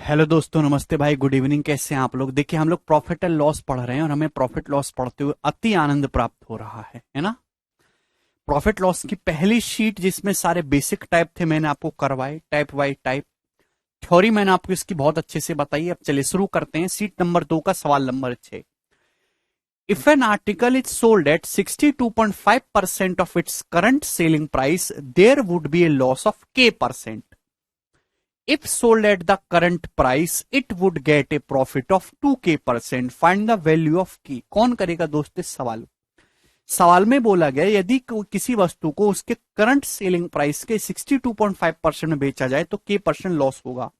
Hello दोस्तों, नमस्ते भाई, गुड इवनिंग। कैसे हैं आप लोग? देखिए, हम लोग प्रॉफिट एंड लॉस पढ़ रहे हैं और हमें प्रॉफिट लॉस पढ़ते हुए अति आनंद प्राप्त हो रहा है ना। प्रॉफिट लॉस की पहली शीट जिसमें सारे बेसिक टाइप थे मैंने आपको करवाए, टाइप बाई टाइप। थ्योरी मैंने आपको इसकी बहुत अच्छे से बताई। अब चलिए शुरू करते हैं। शीट नंबर 2 का सवाल number 6। If an article is sold at 62.5% of its current selling price, there would be a loss of k%. If sold at the current price, it would get a profit of 2k%. Find the value of k. कौन करेगा दोस्त इस सवाल? सवाल में बोला गया यदि किसी वस्तु को उसके करंट सेलिंग प्राइस के 62.5% में बेचा जाए तो k% लॉस होगा,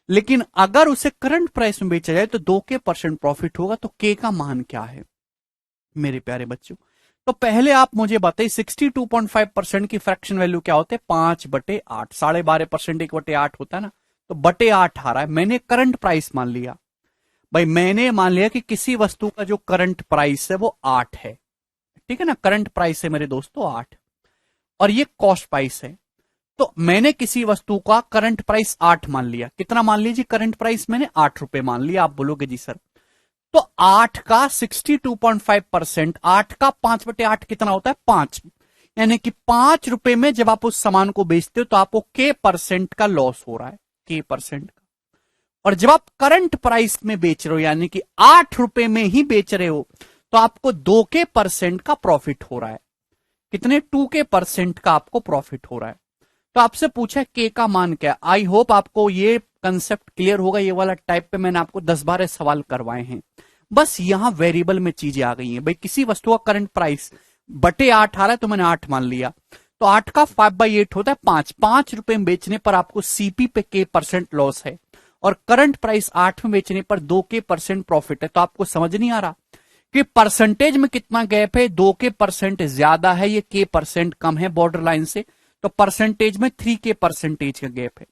लेकिन अगर उसे करंट प्राइस में बेचा जाए तो 2k% प्रॉफिट होगा। तो k का मान क्या है मेरे प्यारे बच्चों? तो पहले आप मुझे बताइए 62.5% की फ्रैक्शन वैल्यू क्या होते हैं? 5/8। 12.5% 1/8 होता है ना, तो बटे 8 आ रहा है। मैंने करंट प्राइस मान लिया भाई, मैंने मान लिया कि किसी वस्तु का जो करंट प्राइस है वो 8 है। ठीक है ना, करंट प्राइस है मेरे दोस्तों 8 और ये कॉस्ट प्राइस है। तो मैंने किसी वस्तु का करंट प्राइस 8 मान लिया। कितना मान लीजिए करंट प्राइस? मैंने 8 रुपए मान लिया। आप बोलोगे जी सर, तो 8 का 62.5%, 8 का 5/8 कितना होता है? 5। यानी कि 5 रुपए में जब आप उस सामान को बेचते हो तो आपको k% का लॉस हो रहा है, k% का। और जब आप करंट प्राइस में बेच रहे हो यानी कि 8 रुपए में ही बेच रहे हो तो आपको 2k% का प्रॉफिट हो रहा है। कितने? 2k% का आपको प्रॉफिट हो रहा है। तो आपसे पूछा के का मान क्या है। आई होप आपको ये कंसेप्ट क्लियर होगा। ये वाला टाइप पे मैंने आपको 10-12 सवाल करवाए हैं। बस यहां वेरिएबल में चीजें आ गई हैं भाई। किसी वस्तु का करंट प्राइस बटे 8 आ रहा है तो मैंने 8 मान लिया। तो 8 का 5/8 होता है 5। 5 रुपए में बेचने पर आपको सीपी पे k% लॉस है और करंट प्राइस 8 में बेचने पर 2k% प्रॉफिट है। तो आपको समझ नहीं आ रहा कि परसेंटेज में कितना गैप है? 2k% ज्यादा है, ये k% कम है बॉर्डर लाइन से। तो परसेंटेज में 3k% का गैप है,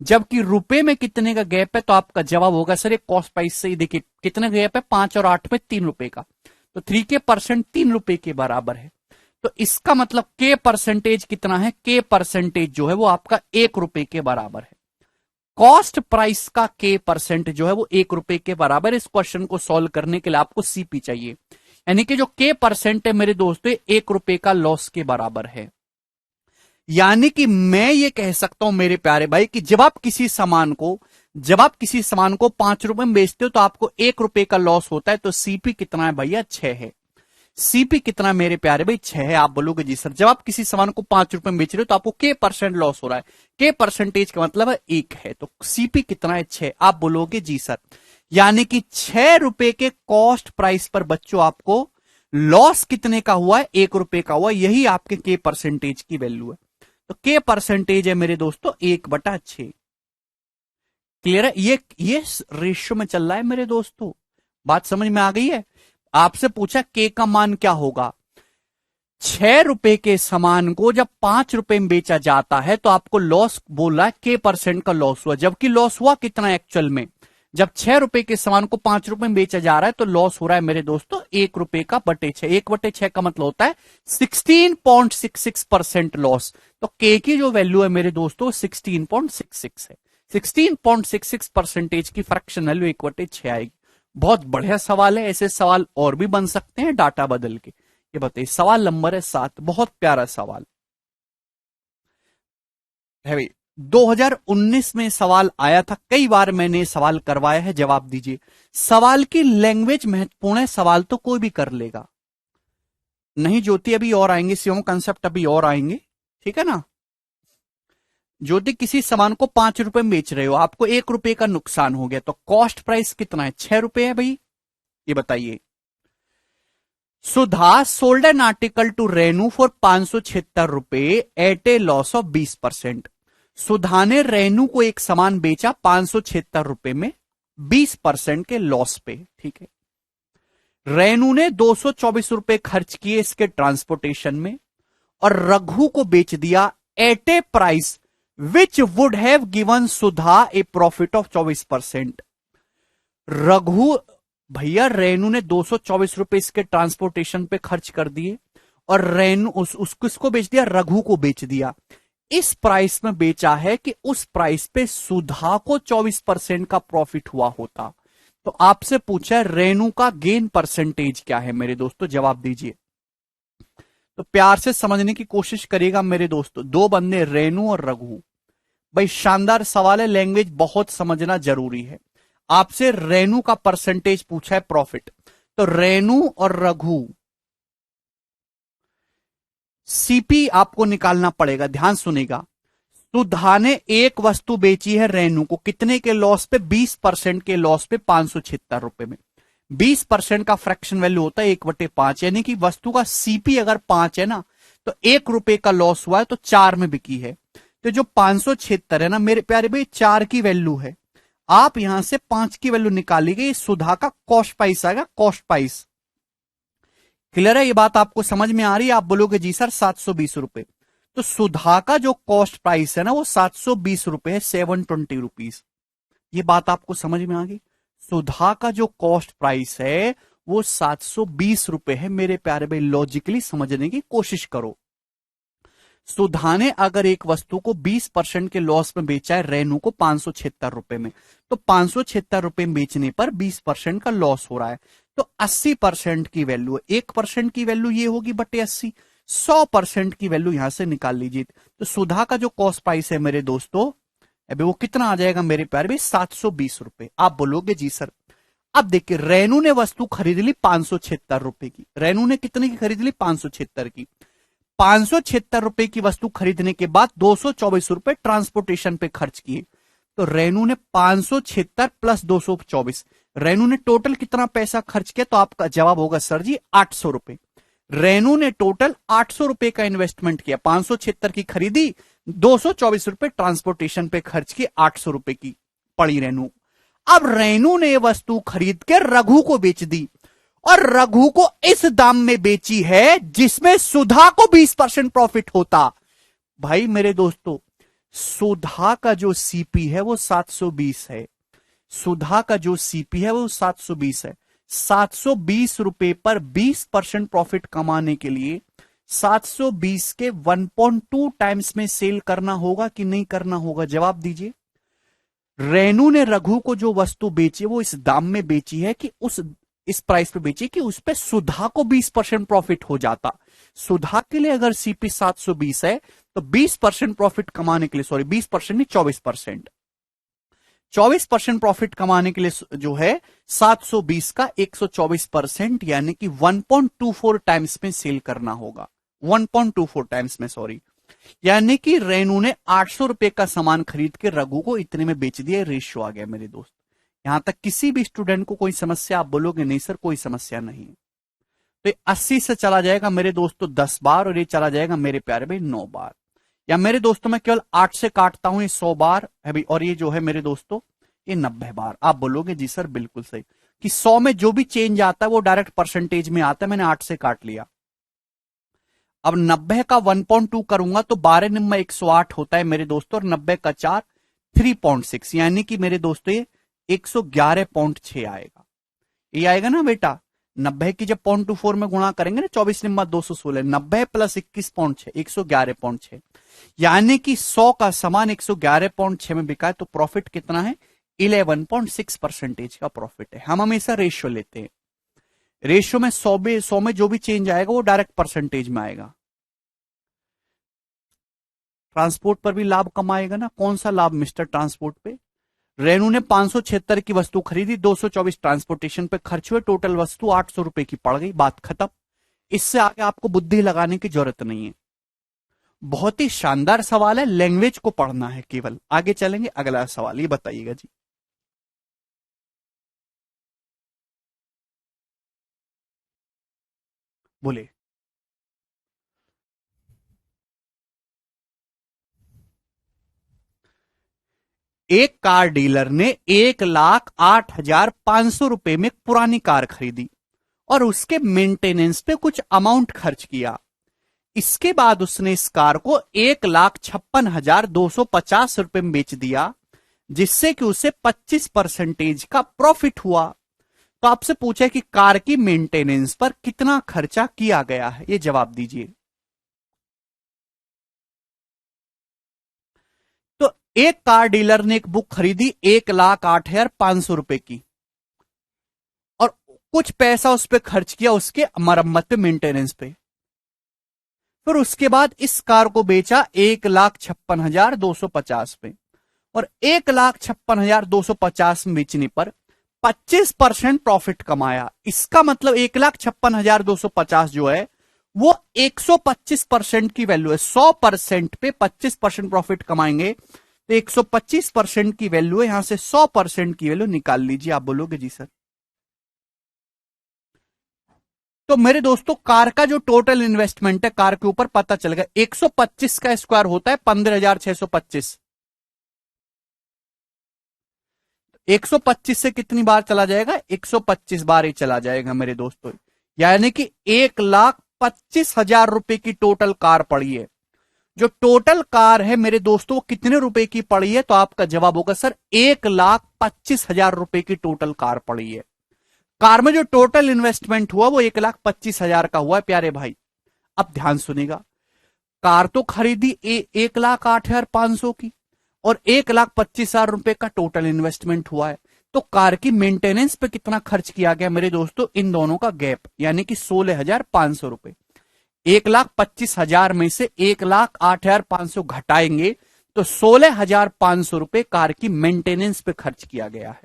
जबकि रुपए में कितने का गैप है? तो आपका जवाब होगा सर ये कॉस्ट प्राइस से ही। देखिए कितने गैप है, 5 और 8 में 3 रुपए का। तो 3k% 3 रुपए के बराबर है। तो इसका मतलब k% कितना है? k% जो है वो आपका 1 रुपए के बराबर है। कॉस्ट प्राइस का k% जो है वो 1 रुपए के बराबर। इस क्वेश्चन को सॉल्व करने के लिए आपको सीपी चाहिए, यानी कि जो k% है मेरे दोस्तों 1 रुपए का लॉस के बराबर है। यानी कि मैं ये कह सकता हूं मेरे प्यारे भाई कि जब आप किसी सामान को 5 रुपए में बेचते हो तो आपको 1 रुपए का लॉस होता है। तो सीपी कितना है भैया? 6 है। सीपी कितना मेरे प्यारे भाई? 6 है। आप बोलोगे जी सर जब आप किसी सामान को 5 रुपए में बेच रहे हो तो आपको k% लॉस हो रहा है। k% का मतलब है 1 है। तो सीपी कितना है? 6। आप बोलोगे जी सर, यानी कि 6 रुपए के कॉस्ट प्राइस पर बच्चों आपको लॉस कितने का हुआ है? 1 रुपए का हुआ। यही आपके k% की वैल्यू है। तो k% है मेरे दोस्तों 1/6। क्लियर है? ये रेशियो में चल रहा है मेरे दोस्तों। बात समझ में आ गई है? आपसे पूछा k का मान क्या होगा। 6 रुपए के सामान को जब 5 रुपए में बेचा जाता है तो आपको लॉस बोला है k% का लॉस हुआ, जबकि लॉस हुआ कितना एक्चुअल में? जब 6 रुपए के सामान को 5 रुपए में बेचा जा रहा है तो लॉस हो रहा है मेरे दोस्तों 1 रुपए का बटे 6। 1/6 का मतलब होता है 16.66% लॉस। तो के की जो वैल्यू है मेरे दोस्तों 16.66 है। 16.66% की फ्रैक्शन वैल्यू 1/6 आएगी। बहुत बढ़िया सवाल है। ऐसे सवाल और भी बन सकते हैं डाटा बदल के। ये बताइए सवाल नंबर है 7। बहुत प्यारा सवाल है भाई। 2019 में सवाल आया था, कई बार मैंने सवाल करवाया है। जवाब दीजिए। सवाल की लैंग्वेज महत्वपूर्ण है। सवाल तो कोई भी कर लेगा। नहीं ज्योति, अभी और आएंगे सीओ कंसेप्ट, अभी और आएंगे। ठीक है ना ज्योति, किसी सामान को 5 रुपए में बेच रहे हो, आपको 1 रुपए का नुकसान हो गया, तो कॉस्ट प्राइस कितना है? 6 रुपए है भाई। ये बताइए। Sudha sold an article to Renu for 576 रुपए at a loss of 20%। Sudha ने रेनू को एक सामान बेचा 576 रुपए में 20% के लॉस पे। ठीक है। रेनू ने 224 रुपए खर्च किए इसके ट्रांसपोर्टेशन में और रघु को बेच दिया at a price which would have given Sudha a profit of 24%। Raghu भैया रेनू ने 224 रुपए इसके ट्रांसपोर्टेशन पे खर्च कर दिए और रेनू उसको इसको बेच दिया, रघु को बेच दिया इस प्राइस में बेचा है कि उस प्राइस पे सुधा को 24% का प्रॉफिट हुआ होता। तो आपसे पूछा है रेनू का गेन परसेंटेज क्या है मेरे दोस्तों, जवाब दीजिए। तो प्यार से समझने की कोशिश करिएगा मेरे दोस्तों, दो बंदे रेनू और रघु। भाई शानदार सवाल है, लैंग्वेज बहुत समझना जरूरी है। आपसे रेनू का परसेंटेज पूछा है प्रॉफिट, तो रेनू और रघु सीपी आपको निकालना पड़ेगा, ध्यान सुनेगा। सुधा ने एक वस्तु बेची है रेनू को, कितने के लॉस पे, 20% के लॉस पे, 576 रुपए में। 20% का फ्रैक्शन वैल्यू होता है 1/5, यानी कि वस्तु का सीपी अगर 5 है ना, तो 1 रुपए का लॉस हुआ है, तो 4 में बिकी है। तो जो 576 है ना मेरे प्यारे भाई, 4 की वैल्यू है। आप यहां से 5 की वैल्यू निकालिए, सुधा का कॉस्ट प्राइस आएगा, कॉस्ट प्राइस। क्लियर है ये बात, आपको समझ में आ रही है? आप बोलोगे जी सर 720 रुपए। तो सुधा का जो कॉस्ट प्राइस है ना वो 720 रुपए है, 720 रुपीज। ये बात आपको समझ में आ गई? सुधा का जो कॉस्ट प्राइस है वो 720 रुपए है मेरे प्यारे भाई, लॉजिकली समझने की कोशिश करो। सुधा ने अगर एक वस्तु को 20% के लॉस में बेचा है रेनू को 576 रुपए में, तो 576 रुपए में बेचने पर 20% का लॉस हो रहा है। तो 80% की वैल्यू, 1% की वैल्यू ये होगी बटे 80, 100% की वैल्यू यहां से निकाल लीजिए। तो सुधा का जो कॉस्ट प्राइस है मेरे दोस्तों, अभी वो कितना आ जाएगा मेरे प्यारे भाई, 720 रुपए। आप बोलोगे जी सर। अब देखिए रेनू ने वस्तु खरीद ली 576 रुपए की, रेनू ने कितने की खरीद ली, 576 की। 576 रुपए की वस्तु खरीदने के बाद 224 रुपए ट्रांसपोर्टेशन पे खर्च किए। तो रेनू ने 576 प्लस 224, रेनू ने टोटल कितना पैसा खर्च किया? तो आपका जवाब होगा सर जी 800 रुपए। रेनू ने टोटल 800 रुपए का इन्वेस्टमेंट किया, 576 की खरीदी, 224 रुपए ट्रांसपोर्टेशन पे खर्च किए, 800 रुपए की पड़ी रेनू। अब रेनू ने वस्तु खरीद के रघु को बेच दी, और रघु को इस दाम में बेची है जिसमें सुधा को 20% प्रॉफिट होता। भाई मेरे दोस्तों, सुधा का जो सीपी है वो 720 है, सुधा का जो सीपी है वो 720 है। 720 रुपए पर 20% प्रॉफिट कमाने के लिए 720 के 1.2 टाइम्स में सेल करना होगा कि नहीं करना होगा, जवाब दीजिए। रेनू ने रघु को जो वस्तु बेची वो इस दाम में बेची है कि इस प्राइस पे बेची कि उस पे सुधा को 20% प्रॉफिट हो जाता। सुधा के लिए अगर सीपी 720 है तो 20% प्रॉफिट कमाने के लिए, सॉरी 20% नहीं 24%, 24% प्रॉफिट कमाने के लिए जो है 720 का 124%, यानी कि 1.24 टाइम्स में सेल करना होगा, 1.24 टाइम्स में, सॉरी। यानी कि रेनू ने 800 रुपए का सामान खरीद के रघु को इतने में बेच दिया, रेशियो आ गया मेरे दोस्त। यहां तक किसी भी स्टूडेंट को कोई समस्या? आप बोलोगे नहीं सर कोई समस्या नहीं। तो 80 से चला जाएगा मेरे दोस्तों 10 बार, और ये चला जाएगा मेरे प्यारे भाई 9 बार। या मेरे दोस्तों मैं केवल 8 से काटता हूं, ये 100 बार है भाई, और ये जो है मेरे दोस्तों ये 90 बार। आप बोलोगे जी सर बिल्कुल सही, कि 100 में जो भी चेंज आता है वो डायरेक्ट परसेंटेज में आता है, मैंने 8 से काट लिया। अब 90 का 1.2 करूंगा तो 12 निम्मा 108 होता है मेरे दोस्तों, और 90 का 4 3.6, यानी कि मेरे दोस्तों ये 111.6 आएगा। ये आएगा ना बेटा, 90 की जब 0.24 में गुणा करेंगे ना, 24 निम्मा 216, 90 प्लस 21.6, 111.6, यानी कि 100 का सामान 111.6 में बिका है। तो प्रॉफिट कितना है? 11.6% का प्रॉफिट है। हम हमेशा रेशियो लेते हैं, रेशियो में 100 में जो भी चेंज आएगा वो डायरेक्ट परसेंटेज में आएगा। ट्रांसपोर्ट पर भी लाभ कमाएगा ना, कौन सा लाभ मिस्टर ट्रांसपोर्ट पे? रेनू ने 576 की वस्तु खरीदी, 224 ट्रांसपोर्टेशन पे खर्च हुए, टोटल वस्तु 800 रुपए की पड़ गई, बात खत्म। इससे आगे आपको बुद्धि लगाने की जरूरत नहीं है। बहुत ही शानदार सवाल है, लैंग्वेज को पढ़ना है केवल। आगे चलेंगे, अगला सवाल ये बताइएगा जी। बोले। एक कार डीलर ने 1,08,500 रुपए में पुरानी कार खरीदी और उसके मेंटेनेंस पे कुछ अमाउंट खर्च किया। इसके बाद उसने इस कार को 1,56,250 रुपए में बेच दिया, जिससे कि उसे 25% का प्रॉफिट हुआ। तो आपसे पूछा कि कार की मेंटेनेंस पर कितना खर्चा किया गया है, ये जवाब दीजिए। एक कार डीलर ने एक बुक खरीदी 1,08,500 रुपए की और कुछ पैसा उस पर खर्च किया उसके मरम्मत पे, मेंटेनेंस पे। फिर उसके बाद इस कार को बेचा 1,56,250 पे, और 1,56,250 में बेचने पर 25% प्रॉफिट कमाया। इसका मतलब 1,56,250 जो है वो 125% की वैल्यू है। 100% पे 25% प्रॉफिट कमाएंगे तो 125% की वैल्यू है। यहां से 100% की वैल्यू निकाल लीजिए। आप बोलोगे जी सर। तो मेरे दोस्तों कार का जो टोटल इन्वेस्टमेंट है कार के ऊपर पता चल गया। 125 का स्क्वायर होता है 15,625। 125 से कितनी बार चला जाएगा? 125 बार ही चला जाएगा मेरे दोस्तों। यानी कि 1,25,000 रुपए की टोटल कार पड़ी है। जो टोटल कार है मेरे दोस्तों कितने रुपए की पड़ी है? तो आपका जवाब होगा सर 1,25,000 रुपए की टोटल कार पड़ी है। कार में जो टोटल इन्वेस्टमेंट हुआ वो 1,25,000 का हुआ है प्यारे भाई। अब ध्यान सुनेगा, कार तो खरीदी 1,08,500 की और 1,25,000 रुपए का टोटल इन्वेस्टमेंट हुआ है। तो कार की मेंटेनेंस पे कितना खर्च किया गया मेरे दोस्तों? इन दोनों का गैप यानी कि 16,500 रुपए। 1,25,000 में से 1,08,500 घटाएंगे तो 16,500 रुपए कार की मेंटेनेंस पे खर्च किया गया है।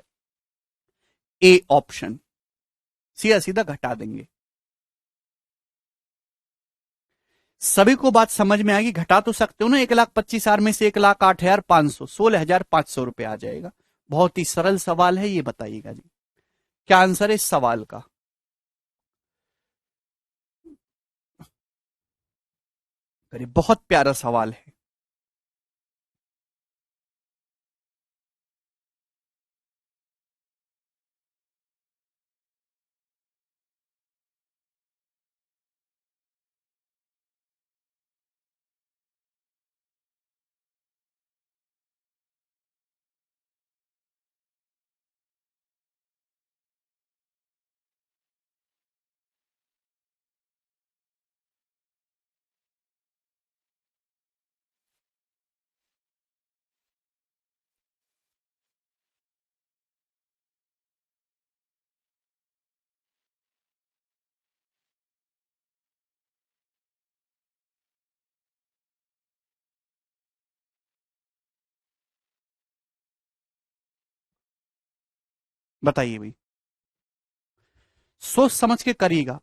ए ऑप्शन, सीधा सीधा घटा देंगे। सभी को बात समझ में आएगी? घटा तो सकते हो ना। 1,25,000 में से 1,08,500, 16,500 रुपए आ जाएगा। बहुत ही सरल सवाल है, ये बताइएगा जी क्या आंसर है इस सवाल का? अरे बहुत प्यारा सवाल है। बताइए भाई, सोच समझ के करिएगा।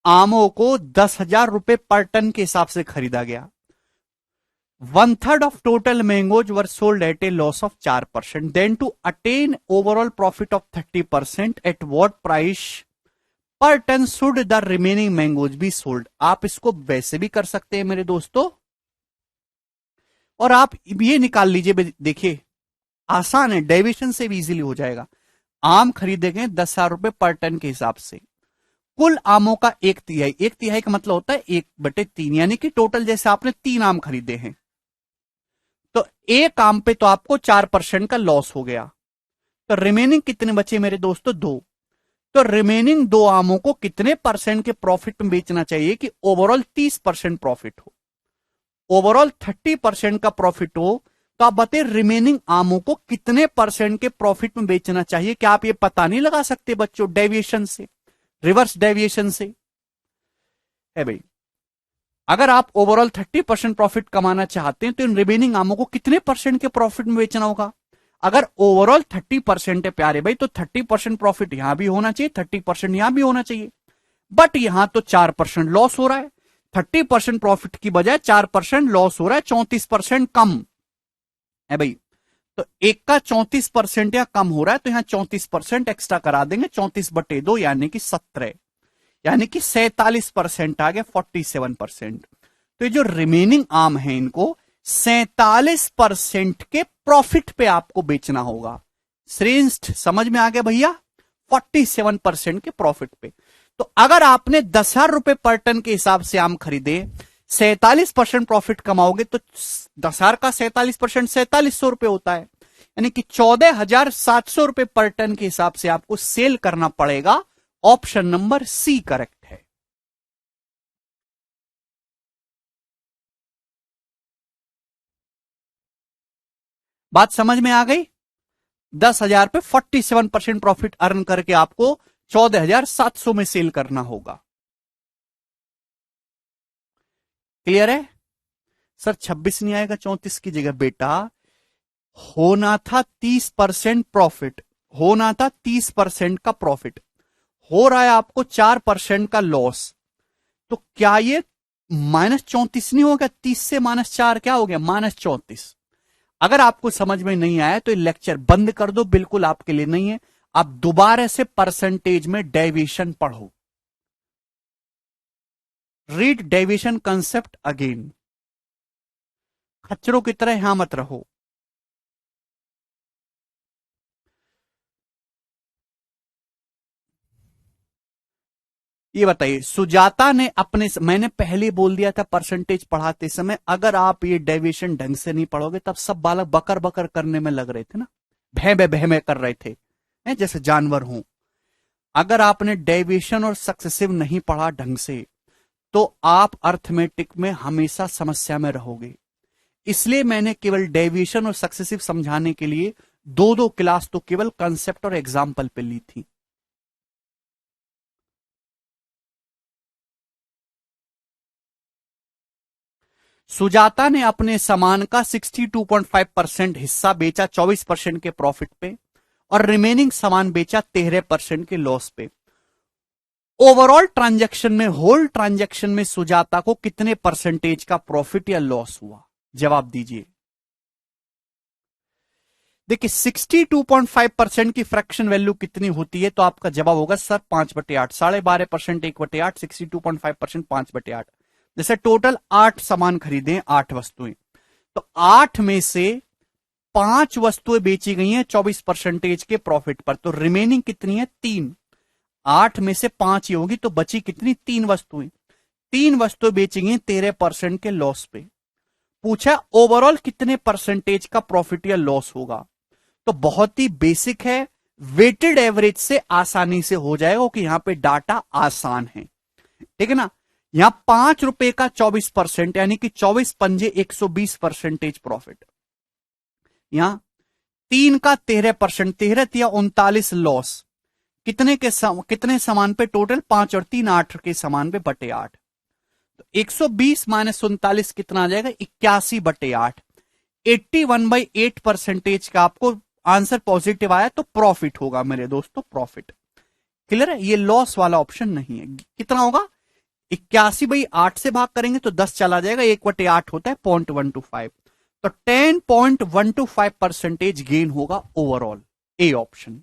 आमों को 10,000 रुपए पर टन के हिसाब से खरीदा गया। 1/3 of total mangoes were sold at a loss of 4%. Then to attain overall profit of 30%, at what price per ton should the remaining mangoes be sold? आप इसको वैसे भी कर सकते हैं मेरे दोस्तों, और आप ये निकाल लीजिए। देखिए आसान है, डेविएशन से भी इजीली हो जाएगा। आम खरीदे गए 10,000 रुपए पर टन के हिसाब से। कुल आमों का 1/3, 1/3 का मतलब होता है 1/3, यानी कि टोटल जैसे आपने 3 आम खरीदे हैं तो एक आम पे तो आपको 4% का लॉस हो गया। तो रिमेनिंग कितने बचे मेरे दोस्तों? 2। तो रिमेनिंग 2 आमों को कितने परसेंट के प्रॉफिट में बेचना चाहिए कि ओवरऑल 30% प्रॉफिट हो? ओवरऑल 30% का प्रॉफिट हो तो आप बताइए रिमेनिंग आमों को कितने परसेंट के प्रॉफिट में बेचना चाहिए? क्या आप ये पता नहीं लगा सकते बच्चों डेविएशन से, रिवर्स डेविएशन से? है भाई, अगर आप ओवरऑल 30% प्रॉफिट कमाना चाहते हैं तो इन रिमेनिंग आमों को कितने परसेंट के प्रॉफिट में बेचना होगा? अगर ओवरऑल 30% है प्यारे भाई तो 30% प्रॉफिट यहां भी होना चाहिए, 30% यहां भी होना चाहिए। बट यहां तो 4% लॉस हो रहा है। 30% प्रॉफिट की बजाय 4% लॉस हो रहा है, 34% कम है भाई। तो एक का 34% या कम हो रहा है तो यहां 34% एक्स्ट्रा करा देंगे। 34/2 यानी कि 17, यानी कि 47% आ गया, 47%। तो ये जो रिमेनिंग आम है इनको 47% के प्रॉफिट पे आपको बेचना होगा। श्रेष्ठ समझ में आ गया भैया? 47% के प्रॉफिट पे। तो अगर आपने 10,000 रुपए पर टन के हिसाब से आम खरीदे, 47% प्रॉफिट कमाओगे तो 10,000 का 47% 4,700 रुपए होता है, यानी कि 14,700 रुपए पर टन के हिसाब से आपको सेल करना पड़ेगा। ऑप्शन नंबर सी करेक्ट है। बात समझ में आ गई? 10,000 पे 47% प्रॉफिट अर्न करके आपको 14,700 में सेल करना होगा। क्लियर है? सर 26 नहीं आएगा 34 की जगह? बेटा होना था 30% प्रॉफिट, होना था 30% का प्रॉफिट, हो रहा है आपको 4% का लॉस। तो क्या ये -34 नहीं होगा? 30 से -4 क्या हो गया? -34। अगर आपको समझ में नहीं आया तो ये लेक्चर बंद कर दो, बिल्कुल आपके लिए नहीं है। आप दोबारा से परसेंटेज में डेविएशन पढ़ो, रीड डेविएशन कंसेप्ट अगेन। खच्चरों की तरह यहां मत रहो। ये बताइए, सुजाता ने अपने मैंने पहले बोल दिया था परसेंटेज पढ़ाते समय, अगर आप ये डेविएशन ढंग से नहीं पढ़ोगे तब सब बालक बकर बकर करने में लग रहे थे ना, भय में कर रहे थे, जैसे जानवर हूं। अगर आपने डेविएशन और सक्सेसिव नहीं पढ़ा ढंग से तो आप अर्थमेटिक में हमेशा समस्या में रहोगे। इसलिए मैंने केवल डेविएशन और सक्सेसिव समझाने के लिए दो दो क्लास तो केवल कंसेप्ट और एग्जाम्पल पे ली थी। सुजाता ने अपने सामान का 62.5% हिस्सा बेचा 24% के प्रॉफिट पे, और रिमेनिंग सामान बेचा 13% के लॉस पे। ओवरऑल ट्रांजैक्शन में, होल ट्रांजैक्शन में सुजाता को कितने परसेंटेज का प्रॉफिट या लॉस हुआ? जवाब दीजिए। देखिए 62.5% की फ्रैक्शन वैल्यू कितनी होती है? तो आपका जवाब होगा सर 5/8, 12.5%, 1/8, 62.5%, 5/8। जैसे टोटल 8 सामान खरीदे, 8 वस्तुएं, तो 8 में से 5 वस्तुएं बेची गई हैं 24% के प्रॉफिट पर, तो रिमेनिंग कितनी है? 3। 8 में से 5 ही होगी, तो बची कितनी? 3 वस्तुएं। 3 वस्तुएं बेची गई 13% के लॉस पे। पूछा ओवरऑल कितने परसेंटेज का प्रॉफिट या लॉस होगा? तो बहुत ही बेसिक है, वेटेड एवरेज से आसानी से हो जाएगा कि यहां पे डाटा आसान है, ठीक है ना। यहां ₹5 का 24%, यानी कि 24 पंजे 120% प्रॉफिट। यहां 3 का 13%, 13 या 39 लॉस। कितने सामान पे? टोटल 5 और 3 8 के सामान पे बटे 8। तो 120 माइनस 39 कितना आ जाएगा? 81/8। 81/8% का आपको आंसर पॉजिटिव आया तो प्रॉफिट होगा मेरे दोस्तों, प्रॉफिट। क्लियर है? ये लॉस वाला ऑप्शन नहीं है। कितना होगा? 81/8 से भाग करेंगे तो 10 चला जाएगा, 1/8 होता है 0.125, तो 10.125% गेन होगा ओवरऑल। A option.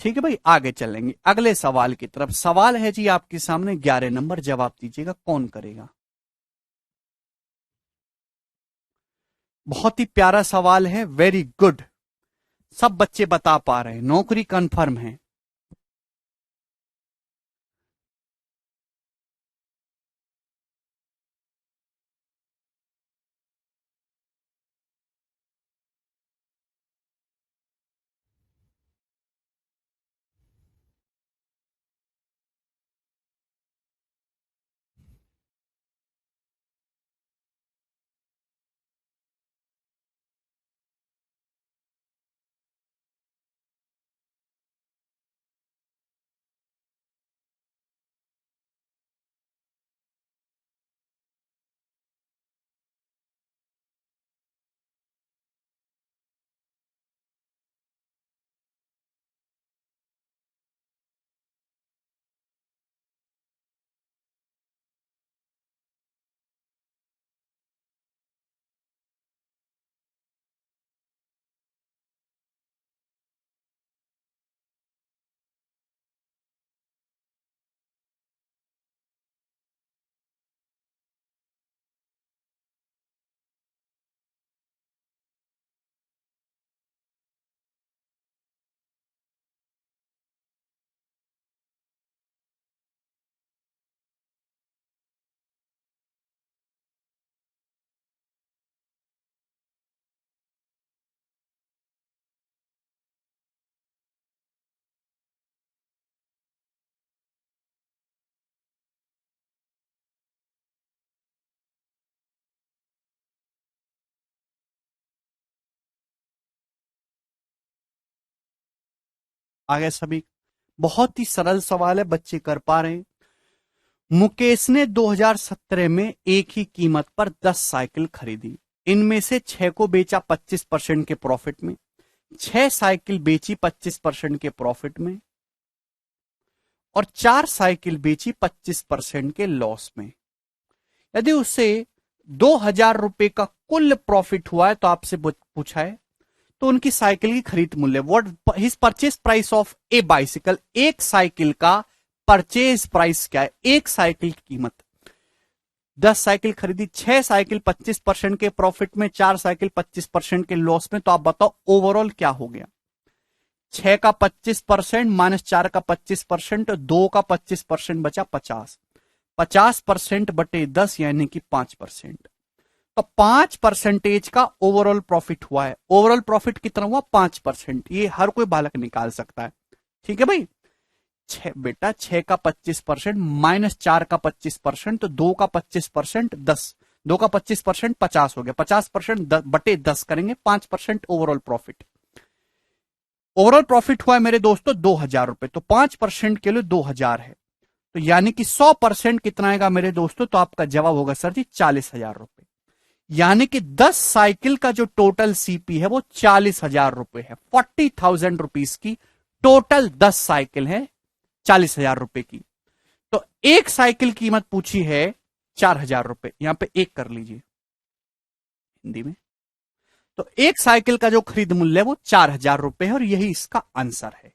ठीक है भाई, आगे चलेंगे अगले सवाल की तरफ। सवाल है जी आपके सामने 11 नंबर, जवाब दीजिएगा कौन करेगा। बहुत ही प्यारा सवाल है, वेरी गुड। सब बच्चे बता पा रहे हैं, नौकरी कंफर्म है। आ गया सभी? बहुत ही सरल सवाल है, बच्चे कर पा रहे हैं। मुकेश ने 2017 में एक ही कीमत पर 10 साइकिल खरीदी। इनमें से 6 को बेचा 25% के प्रॉफिट में, 6 साइकिल बेची 25% के प्रॉफिट में, और 4 साइकिल बेची 25% के लॉस में। यदि उससे 2000 रुपए का कुल प्रॉफिट हुआ है तो आपसे पूछा है तो उनकी साइकिल की खरीद मूल्य, what his purchase price of A bicycle, एक साइकिल का परचेज प्राइस क्या है, एक साइकिल की कीमत। 10 साइकिल खरीदी, 6 साइकिल 25% के प्रॉफिट में, 4 साइकिल 25% के लॉस में, तो आप बताओ ओवरऑल क्या हो गया? 6 का 25% माइनस 4 का 25%, 2 का 25% बचा 50, 50% बटे 10 यानी कि 5%। तो 5% का ओवरऑल प्रॉफिट हुआ है। ओवरऑल प्रॉफिट कितना हुआ? 5%। ये हर कोई बालक निकाल सकता है। ठीक है भाई? बेटा 6 का 25% माइनस 4 का 25%, तो 2 का 25% 10, 2 का 25% 50 हो गया, 50% बटे 10 करेंगे, 5% ओवरऑल प्रॉफिट। ओवरऑल प्रॉफिट हुआ है मेरे दोस्तों 2000 रुपए, तो 5% के लिए 2000 है, तो यानी कि 100% कितना आएगा मेरे दोस्तों? तो आपका जवाब होगा सर जी 40,000 रुपए। यानी कि 10 साइकिल का जो टोटल सीपी है वो 40,000 रुपए है। 40,000 रुपीज की टोटल 10 साइकिल है 40,000 रुपए की। तो एक साइकिल कीमत पूछी है 4,000 रुपए, यहां पे एक कर लीजिए हिंदी में। तो एक साइकिल का जो खरीद मूल्य है वो 4,000 रुपए है और यही इसका आंसर है।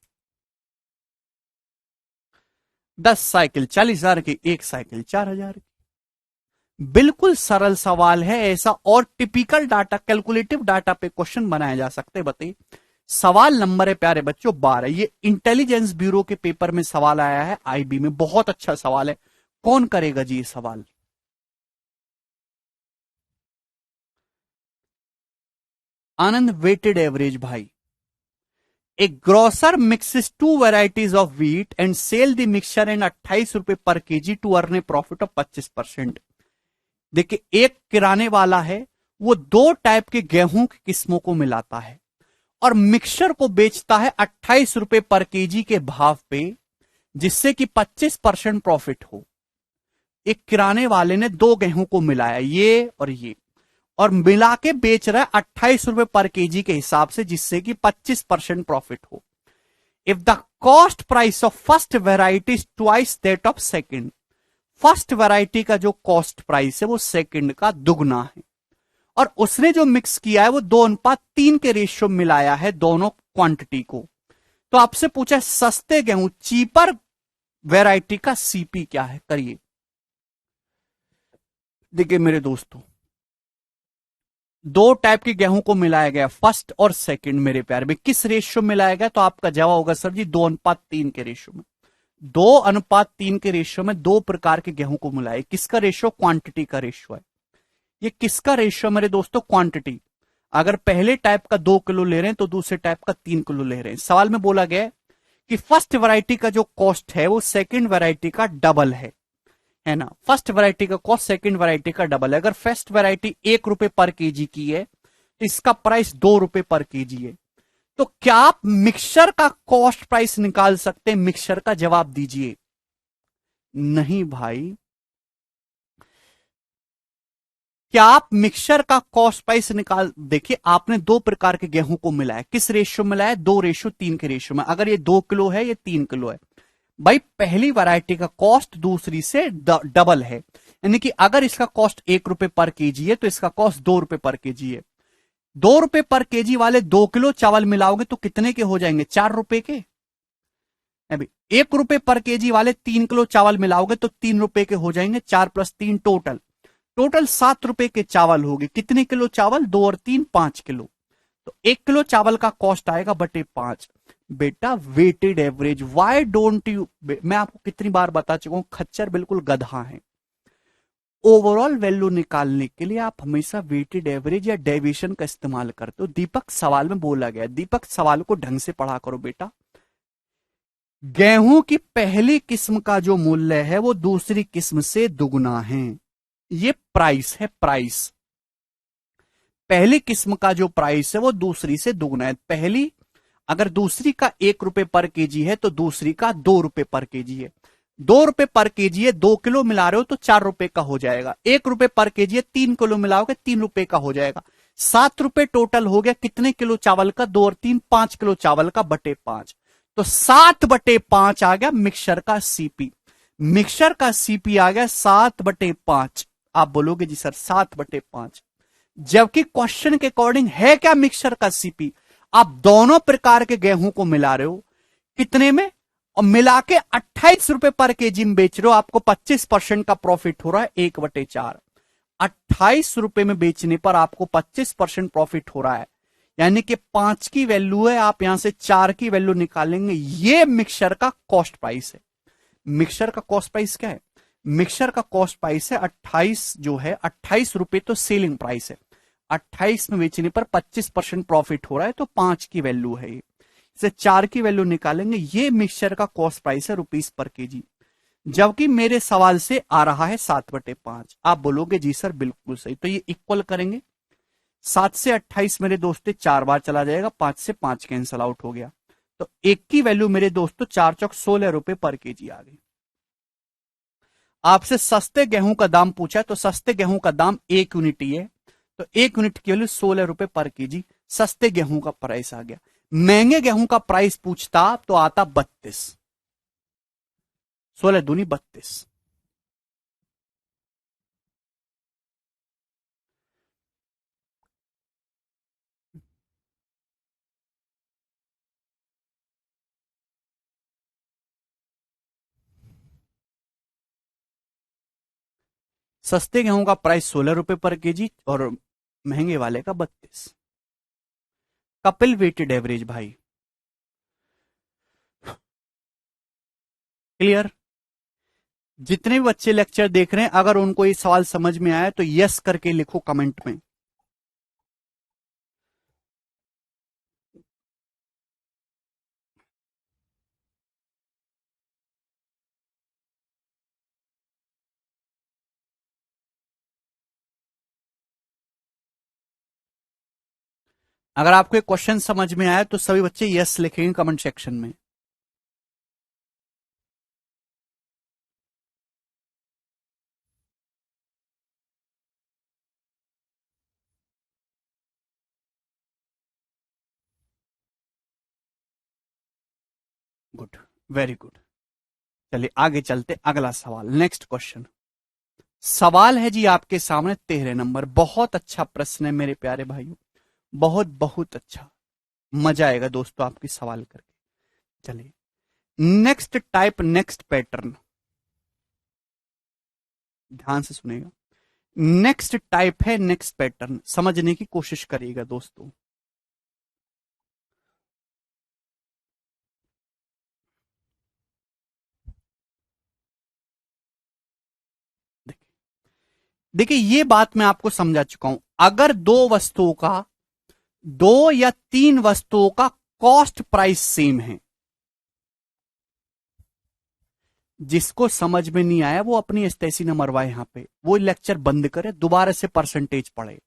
10 साइकिल 40,000 की, एक साइकिल 4,000 की। बिल्कुल सरल सवाल है ऐसा, और टिपिकल डाटा, कैलकुलेटिव डाटा पे क्वेश्चन बनाया जा सकते हैं। बताइए, सवाल नंबर है प्यारे बच्चों 12। ये इंटेलिजेंस ब्यूरो के पेपर में सवाल आया है, आईबी में। बहुत अच्छा सवाल है। कौन करेगा जी ये सवाल? आनंद, वेटेड एवरेज भाई। A grocer mixes 2 varieties of wheat and sell the mixture and 28 रुपए per KG to earn a profit of 25%। देखिए, एक किराने वाला है, वो 2 टाइप के गेहूं की किस्मों को मिलाता है और मिक्सचर को बेचता है 28 रुपए पर केजी के भाव पे, जिससे कि 25% प्रॉफिट हो। एक किराने वाले ने 2 गेहूं को मिलाया, ये और मिला के बेच रहा है 28 रुपए पर केजी के हिसाब से, जिससे कि 25% प्रॉफिट हो। If the cost price of first variety is twice that of second, first variety का जो कॉस्ट प्राइस है वो सेकंड का दुगना है, और उसने जो मिक्स किया है वो 2:3 के रेशियो मिलाया है दोनों क्वांटिटी को। तो आपसे पूछा है सस्ते गेहूं, चीपर वैरायटी का सीपी क्या है? करिए। देखिए मेरे दोस्तों, 2 टाइप के गेहूं को मिलाया गया, फर्स्ट और सेकंड। मेरे प्यार में किस रेशियो मिलाया गया? तो आपका जवाब होगा सर जी 2:3 के रेशियो में। 2:3 के रेशियो में 2 प्रकार के गेहूं को मिलाया। किसका रेशियो? क्वांटिटी का रेशियो है। ये किसका रेशियो मेरे दोस्तों? क्वांटिटी। अगर पहले टाइप का 2 किलो ले रहे हैं तो दूसरे टाइप का 3 किलो ले रहे हैं। सवाल में बोला गया है कि फर्स्ट वैरायटी का जो कॉस्ट है वो सेकंड वैरायटी का डबल है ना? फर्स्ट वैरायटी का कॉस्ट सेकंड वैरायटी का डबल है। अगर फर्स्ट वैरायटी 1 रुपए पर केजी की है तो इसका प्राइस 2 रुपए पर केजी है। तो क्या आप मिक्सचर का कॉस्ट प्राइस निकाल सकते हैं? मिक्सचर का जवाब दीजिए। नहीं भाई। क्या आप मिक्सचर का कॉस्ट प्राइस निकाल? देखिए, आपने 2 प्रकार के गेहूं को मिलाया। किस रेशियो मिलाया? 2:3 के रेशियो में। अगर ये 2 किलो है, ये 3 किलो है, भाई पहली वैरायटी का कॉस्ट दूसरी से डबल है, यानी कि अगर इसका कॉस्ट 1 रुपए पर केजी है तो इसका कॉस्ट 2 रुपए पर केजी है। 2 रुपए पर केजी वाले 2 किलो चावल मिलाओगे तो कितने के हो जाएंगे? 4 रुपए के। अभी 1 रुपए पर केजी वाले 3 किलो चावल मिलाओगे तो 3 रुपए के हो जाएंगे। 4 + 3 टोटल 7 रुपए के चावल होगी। कितने किलो चावल? 2 और 3 5 किलो। तो 1 किलो चावल का कॉस्ट आएगा बटे 5। बेटा weighted average, why don't you, मैं आपको कितनी बार बता चुका हूं, खच्चर बिल्कुल गधा है। ओवरऑल वैल्यू निकालने के लिए आप हमेशा वेटेड एवरेज या डेविएशन का इस्तेमाल करते हो। दीपक, सवाल में बोला गया, दीपक सवाल को ढंग से पढ़ा करो बेटा। गेहूं की पहली किस्म का जो मूल्य है वो दूसरी किस्म से दुगना है। ये प्राइस है, प्राइस। पहली किस्म का जो प्राइस है वो दूसरी से दुगना है। पहली अगर दूसरी का 1 रुपए पर केजी है तो दूसरी का 2 रुपए पर केजी है। 2 रुपए पर केजी है, 2 किलो मिला रहे हो तो 4 रुपए का हो जाएगा। 1 रुपए पर केजी है, 3 किलो मिलाओगे 3 रुपए का हो जाएगा। 7 रुपए टोटल हो गया। कितने किलो चावल का? 2 और 3 5 किलो चावल का बटे 5। तो 7/5 आ गया मिक्सचर का सीपी। मिक्सचर का सीपी आ गया 7/5। आप बोलोगे जी सर 7/5, जबकि क्वेश्चन के अकॉर्डिंग है क्या मिक्सचर का सीपी? आप दोनों प्रकार के गेहूं को मिला रहे हो, कितने में? और मिला के 28 रुपए पर केजी में बेच रहे हो। आपको 25% का प्रॉफिट हो रहा है 1/4। 28 रुपए में बेचने पर आपको 25% प्रॉफिट हो रहा है, यानी कि 5 की वैल्यू है, आप यहां से 4 की वैल्यू निकालेंगे। ये मिक्सचर का कॉस्ट प्राइस है। मिक्सचर का कॉस्ट प्राइस क्या है? मिक्सचर का कॉस्ट प्राइस है 28, जो है 28 रुपए तो सेलिंग प्राइस है। 28 में बेचने पर 25% प्रॉफिट हो रहा है, तो 5 की वैल्यू है। इसे 4 की वैल्यू निकालेंगे। ये मिक्सचर का कॉस्ट प्राइस है रुपीस पर केजी, जबकि मेरे सवाल से आ रहा है 7/5। आप बोलोगे जी सर बिल्कुल सही। तो ये इक्वल करेंगे। 7 से 28 मेरे दोस्तों 4 बार चला जाएगा, 5 से 5 कैंसल आउट हो गया। तो एक की वैल्यू मेरे दोस्तों 4 चौक 16 रुपए पर केजी आ गई। आपसे सस्ते गेहूं का दाम पूछा, तो सस्ते गेहूं का दाम 1 यूनिट ही है, तो 1 यूनिट की वैल्यू 16 रुपए पर केजी सस्ते गेहूं का प्राइस आ गया। महंगे गेहूं का प्राइस पूछता तो आता 32, 16 दूनी 32। सस्ते गेहूं का प्राइस 16 रुपए पर केजी और महंगे वाले का 32। कपिल वेटेड एवरेज भाई, क्लियर? जितने भी बच्चे लेक्चर देख रहे हैं, अगर उनको ये सवाल समझ में आया तो यस करके लिखो कमेंट में। अगर आपको एक क्वेश्चन समझ में आया तो सभी बच्चे यस लिखेंगे कमेंट सेक्शन में। Good, very good. चलिए आगे चलते, अगला सवाल, नेक्स्ट क्वेश्चन। सवाल है जी आपके सामने 13 नंबर। बहुत अच्छा प्रश्न है मेरे प्यारे भाइयों, बहुत बहुत अच्छा। मजा आएगा दोस्तों आपकी सवाल करके। चलिए, नेक्स्ट टाइप नेक्स्ट पैटर्न, ध्यान से सुनेगा। नेक्स्ट टाइप है नेक्स्ट पैटर्न, समझने की कोशिश करिएगा दोस्तों। देखिए ये बात मैं आपको समझा चुका हूं। अगर दो या तीन वस्तुओं का कॉस्ट प्राइस सेम है, जिसको समझ में नहीं आया वो अपनी एस्टेसी न मरवाए, यहां पे वो लेक्चर बंद करे, दोबारा से परसेंटेज पढ़े,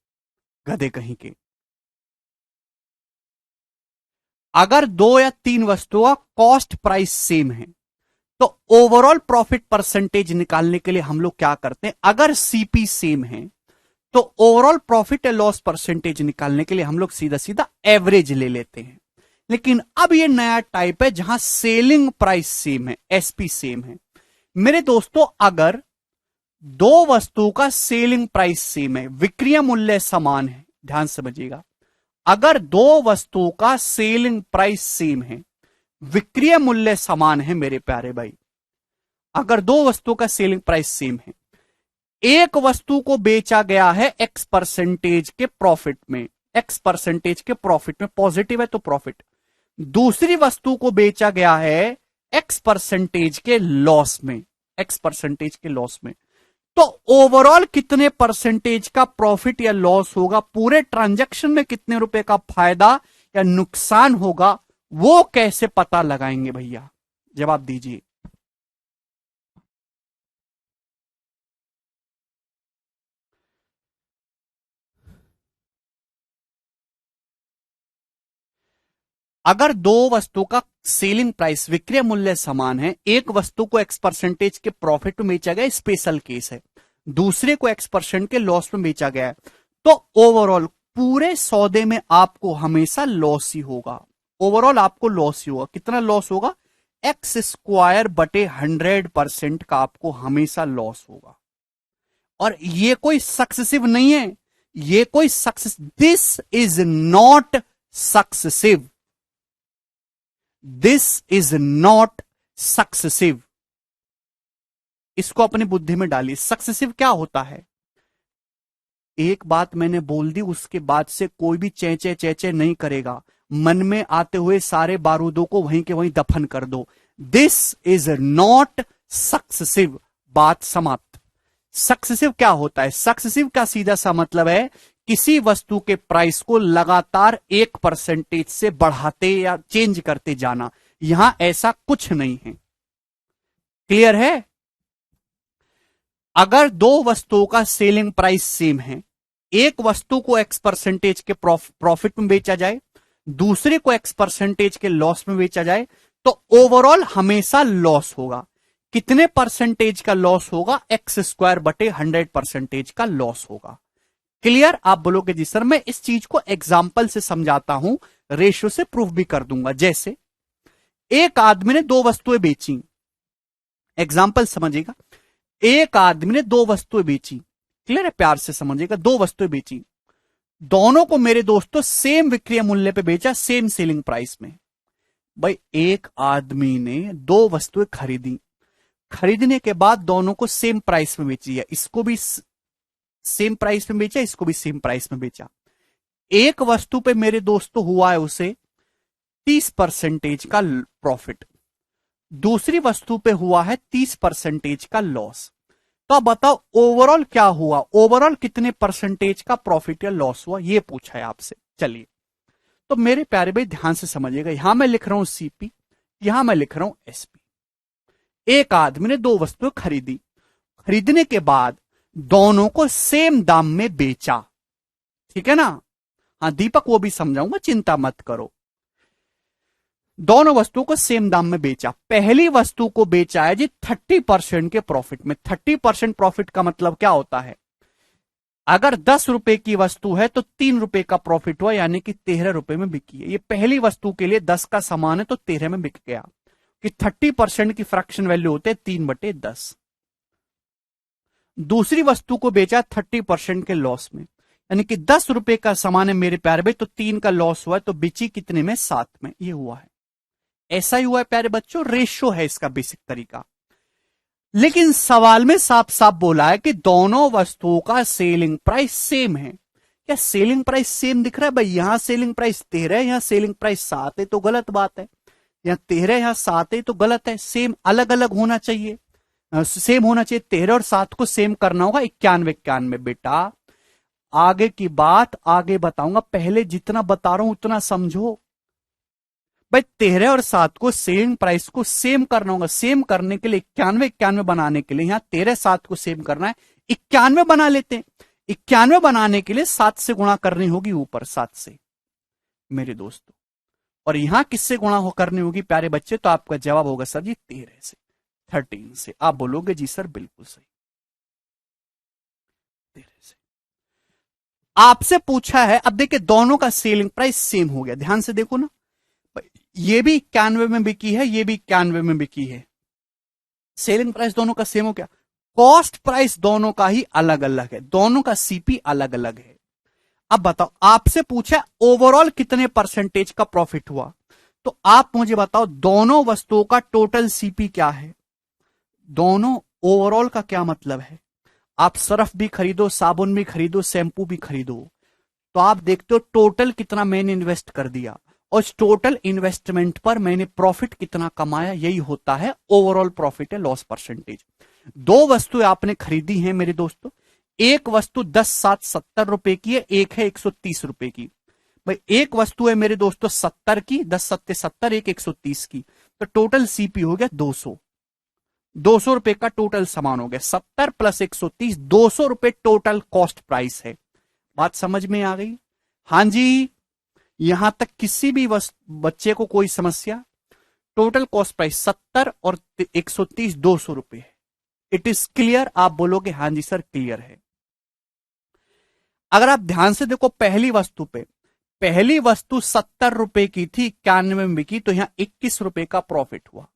गधे कहीं के। अगर दो या तीन वस्तुओं का कॉस्ट प्राइस सेम है तो ओवरऑल प्रॉफिट परसेंटेज निकालने के लिए हम लोग क्या करते हैं? अगर सीपी सेम है तो overall profit and loss percentage निकालने के लिए हम लोग सीधा सीधा एवरेज ले लेते हैं। लेकिन अब ये नया टाइप है जहां सेलिंग प्राइस सेम है, एसपी सेम है। मेरे दोस्तों अगर दो वस्तुओं का सेलिंग प्राइस सेम है, विक्रय मूल्य समान है, ध्यान समझिएगा। अगर दो वस्तुओं का सेलिंग प्राइस सेम है, विक्रय मूल्य समान है मेरे प्यारे भाई, अगर दो वस्तुओं का सेलिंग प्राइस सेम है, एक वस्तु को बेचा गया है एक्स परसेंटेज के प्रॉफिट में, एक्स परसेंटेज के प्रॉफिट में, पॉजिटिव है तो प्रॉफिट। दूसरी वस्तु को बेचा गया है एक्स परसेंटेज के लॉस में, एक्स परसेंटेज के लॉस में। तो ओवरऑल कितने परसेंटेज का प्रॉफिट या लॉस होगा, पूरे ट्रांजैक्शन में कितने रुपए का फायदा या नुकसान होगा, वो कैसे पता लगाएंगे भैया? जवाब दीजिए। अगर दो वस्तुओं का सेलिंग प्राइस विक्रय मूल्य समान है, एक वस्तु को X% के प्रॉफिट में बेचा गया, स्पेशल केस है, दूसरे को X% के लॉस में बेचा गया है, तो ओवरऑल पूरे सौदे में आपको हमेशा लॉस ही होगा। ओवरऑल आपको लॉस ही होगा। कितना लॉस होगा? X² बटे 100% का आपको हमेशा लॉस होगा। और ये कोई सक्सेसिव नहीं है, ये कोई success, this is not successive, this is not successive. इसको अपनी बुद्धि में डालिए। सक्सेसिव क्या होता है? एक बात मैंने बोल दी, उसके बाद से कोई भी चेचे चेचे नहीं करेगा। मन में आते हुए सारे बारूदों को वहीं के वहीं दफन कर दो। This is not successive. बात समाप्त। सक्सेसिव क्या होता है? सक्सेसिव का सीधा सा मतलब है किसी वस्तु के प्राइस को लगातार 1% से बढ़ाते या चेंज करते जाना। यहां ऐसा कुछ नहीं है। क्लियर है? अगर दो वस्तुओं का सेलिंग प्राइस सेम है, एक वस्तु को X% के प्रॉफिट में बेचा जाए, दूसरे को X% के लॉस में बेचा जाए, तो ओवरऑल हमेशा लॉस होगा। कितने परसेंटेज का लॉस होगा? X² बटे 100% का लॉस होगा। क्लियर? आप बोलोगे जी सर मैं इस चीज को एग्जाम्पल से समझाता हूं, रेशियो से प्रूफ भी कर दूंगा। जैसे एक आदमी ने दो वस्तुएं बेची, एग्जाम्पल समझिएगा। एक आदमी ने दो वस्तुएं बेची, क्लियर है? प्यार से समझिएगा। दो वस्तुएं बेची, दोनों को मेरे दोस्तों सेम विक्रय मूल्य पे बेचा, सेम सेलिंग प्राइस में। भाई एक आदमी ने दो वस्तुएं खरीदी, खरीदने के बाद दोनों को सेम प्राइस में बेची है। इसको भी सेम प्राइस में बेचा, इसको भी सेम प्राइस में बेचा। एक वस्तु पे मेरे दोस्तों हुआ है उसे 30% का प्रॉफिट, दूसरी वस्तु पे हुआ है 30% का लॉस। तो अब बताओ ओवरऑल क्या हुआ? ओवरऑल कितने परसेंटेज का प्रॉफिट या लॉस हुआ, ये पूछा है आपसे। चलिए, तो मेरे प्यारे भाई ध्यान से समझिएगा। यहां मैं लिख रहा हूं सीपी, यहां मैं लिख रहा हूं एसपी। एक आदमी ने दो वस्तुएं खरीदी, खरीदने के बाद दोनों को सेम दाम में बेचा, ठीक है ना? हाँ दीपक, वो भी समझाऊंगा, चिंता मत करो। दोनों वस्तुओं को सेम दाम में बेचा। पहली वस्तु को बेचा है जी 30% के प्रॉफिट में। 30% प्रॉफिट का मतलब क्या होता है? अगर 10 रुपए की वस्तु है तो 3 रुपए का प्रॉफिट हुआ, यानी कि 13 रुपए में बिकी है। ये पहली वस्तु के लिए 10 का सामान है तो 13 में बिक गया, कि 30% की फ्रैक्शन वैल्यू होते हैं 3/10। दूसरी वस्तु को बेचा 30% के लॉस में, यानी कि 10 रुपए का सामान है मेरे प्यारे भाई, तो 3 का लॉस हुआ है, तो बिची कितने में? 7 में। ये हुआ है, ऐसा ही हुआ है प्यारे बच्चों। रेशियो है इसका बेसिक तरीका। लेकिन सवाल में साफ साफ बोला है कि दोनों वस्तुओं का सेलिंग प्राइस सेम है। क्या सेलिंग प्राइस सेम दिख रहा है भाई? यहां सेलिंग प्राइस 13 है, यहां सेलिंग प्राइस 7 है, तो गलत बात है। यहां 13 यहां 7 है तो गलत है। सेम अलग अलग होना चाहिए, सेम होना चाहिए। 13 और 7 को सेम करना होगा 91-91। बेटा आगे की बात आगे बताऊंगा, पहले जितना बता रहा हूं उतना समझो भाई। 13 और 7 को सेम प्राइस को सेम करना होगा। सेम करने के लिए 91-91 बनाने के लिए यहां 13-7 को सेम करना है, 91 बना लेते हैं। 91 बनाने के लिए 7 से गुणा करनी होगी ऊपर, 7 से मेरे दोस्तों। और यहां किससे गुणा करनी होगी प्यारे बच्चे? तो आपका जवाब होगा सर जी 13 से, 13 से। आप बोलोगे जी सर बिल्कुल सही, 13 से। आपसे पूछा है, अब देखिए दोनों का सेलिंग प्राइस सेम हो गया। ध्यान से देखो ना, ये भी 91 में बिकी है, ये भी 91 में बिकी है। सेलिंग प्राइस दोनों का सेम हो गया। कॉस्ट प्राइस दोनों का ही अलग अलग है, दोनों का सीपी अलग अलग है। अब बताओ, आपसे पूछा ओवरऑल कितने परसेंटेज का प्रॉफिट हुआ, तो आप मुझे बताओ दोनों वस्तुओं का टोटल सीपी क्या है? दोनों ओवरऑल का क्या मतलब है? आप सर्फ भी खरीदो, साबुन भी खरीदो, शैंपू भी खरीदो, तो आप देखते हो टोटल कितना मैंने इन्वेस्ट कर दिया, और इस टोटल इन्वेस्टमेंट पर मैंने प्रॉफिट कितना कमाया। यही होता है ओवरऑल प्रॉफिट है लॉस परसेंटेज। दो वस्तुएं आपने खरीदी हैं मेरे दोस्तों, एक वस्तु 10-7-70 रुपए की है, एक है 130 रुपए की। भाई एक वस्तु है मेरे दोस्तों 70 की, 10-7-70, एक 130 की, तो टोटल सीपी हो गया 200। 200 रुपए का टोटल सामान हो गया। 70 + 130, 200 रुपए टोटल कॉस्ट प्राइस है। बात समझ में आ गई? हां जी। यहां तक किसी भी बच्चे को कोई समस्या? टोटल कॉस्ट प्राइस 70 और 130 200 रुपए है। It is clear? आप बोलोगे हाँ जी सर क्लियर है। अगर आप ध्यान से देखो पहली वस्तु पे, पहली वस्तु 70 रुपए की थी, 91 में बिकी, तो यहां 21 रुपए का प्रॉफिट हुआ।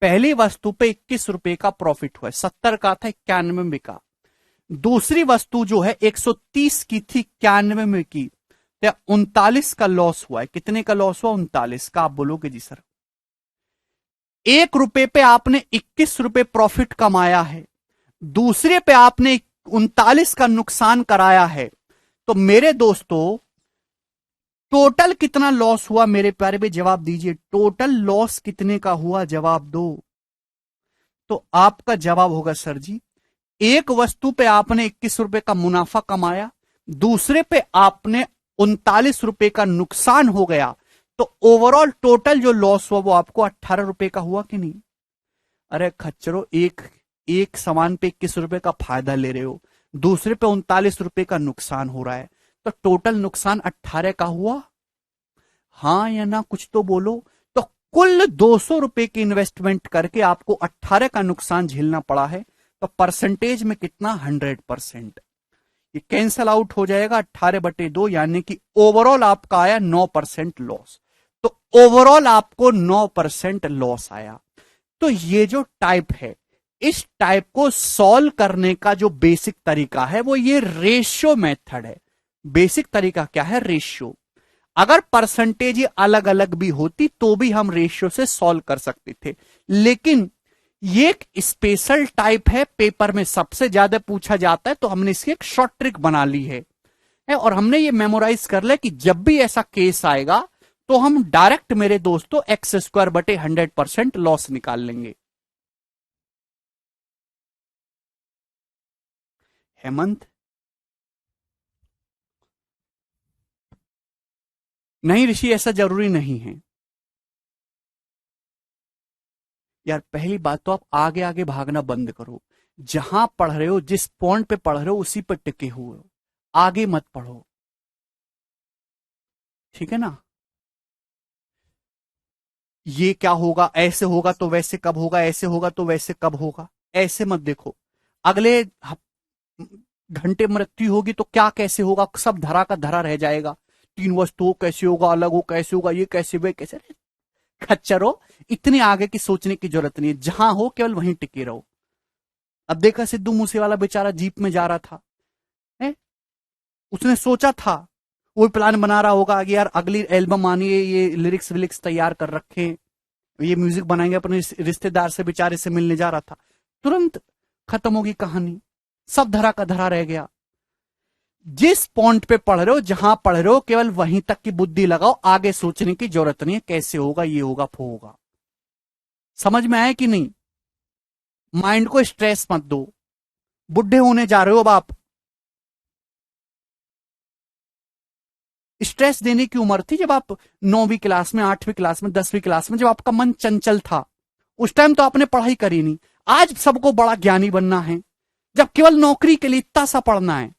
पहली वस्तु पे 21 रुपए का प्रॉफिट हुआ, 70 का था, 91 में बिका। दूसरी वस्तु जो है 130 की थी, 91 में की, तो 39 का लॉस हुआ है। कितने का लॉस हुआ? 39 का। आप बोलोगे जी सर 1 रुपए पे आपने 21 रुपए प्रॉफिट कमाया है, दूसरे पे आपने 39 का नुकसान कराया है, तो मेरे दोस्तों टोटल कितना लॉस हुआ? मेरे प्यारे भाई जवाब दीजिए, टोटल लॉस कितने का हुआ? जवाब दो। तो आपका जवाब होगा सर जी, एक वस्तु पे आपने 21 रुपए का मुनाफा कमाया, दूसरे पे आपने 39 रुपए का नुकसान हो गया, तो ओवरऑल टोटल जो लॉस हुआ वो आपको 18 रुपए का हुआ कि नहीं? अरे खच्चरों, एक एक सामान पे 21 रुपए का फायदा ले रहे हो, दूसरे पे 39 रुपए का नुकसान हो रहा है, तो टोटल नुकसान 18 का हुआ। हाँ या ना, कुछ तो बोलो। तो कुल 200 रुपए की इन्वेस्टमेंट करके आपको 18 का नुकसान झेलना पड़ा है, तो परसेंटेज में कितना? 100%। ये कैंसल आउट हो जाएगा 18/2, यानी कि ओवरऑल आपका आया 9% लॉस। तो ओवरऑल आपको 9% लॉस आया। तो ये जो टाइप है, इस टाइप को सॉल्व करने का जो बेसिक तरीका है वो ये रेशियो मेथड है। बेसिक तरीका क्या है? रेशियो। अगर परसेंटेज अलग अलग भी होती तो भी हम रेशियो से सॉल्व कर सकते थे, लेकिन ये एक स्पेशल टाइप है, पेपर में सबसे ज्यादा पूछा जाता है, तो हमने इसकी एक शॉर्ट ट्रिक बना ली है, और हमने ये मेमोराइज कर लिया कि जब भी ऐसा केस आएगा तो हम डायरेक्ट मेरे दोस्तों x² 100% लॉस निकाल लेंगे। हेमंत, नहीं ऋषि, ऐसा जरूरी नहीं है यार। पहली बात तो आप आगे आगे भागना बंद करो, जहां पढ़ रहे हो, जिस पॉइंट पे पढ़ रहे हो उसी पर टिके हुए हो, आगे मत पढ़ो, ठीक है ना? ये क्या होगा, ऐसे होगा तो वैसे कब होगा, ऐसे होगा तो वैसे कब होगा, ऐसे मत देखो। अगले घंटे मृत्यु होगी तो क्या कैसे होगा, सब धरा का धरा रह जाएगा। तीन वस्तुओं कैसे होगा, अलग हो कैसे होगा, ये कैसे वे कैसे। खच्चर हो, इतनी आगे की सोचने की जरूरत नहीं है, जहां हो केवल वहीं टिके रहो। अब देखा सिद्धू मूसेवाला बेचारा जीप में जा रहा था, है? उसने सोचा था, वो प्लान बना रहा होगा कि यार अगली एल्बम आनी है, ये लिरिक्स विलिक्स तैयार कर रखे, ये म्यूजिक बनाएंगे, अपने रिश्तेदार से बेचारे से मिलने जा रहा था, तुरंत खत्म होगी कहानी, सब धरा का धरा रह गया। जिस पॉइंट पे पढ़ रहे हो, जहां पढ़ रहे हो, केवल वहीं तक की बुद्धि लगाओ, आगे सोचने की जरूरत नहीं है कैसे होगा, ये होगा वो होगा। समझ में आया कि नहीं? माइंड को स्ट्रेस मत दो, बुढ़े होने जा रहे हो अब आप। स्ट्रेस देने की उम्र थी जब आप 9वीं क्लास में, 8वीं क्लास में, 10वीं क्लास में, जब आपका मन चंचल था, उस टाइम तो आपने पढ़ाई करी नहीं। आज सबको बड़ा ज्ञानी बनना है, जब केवल नौकरी के लिए इतना सा पढ़ना है।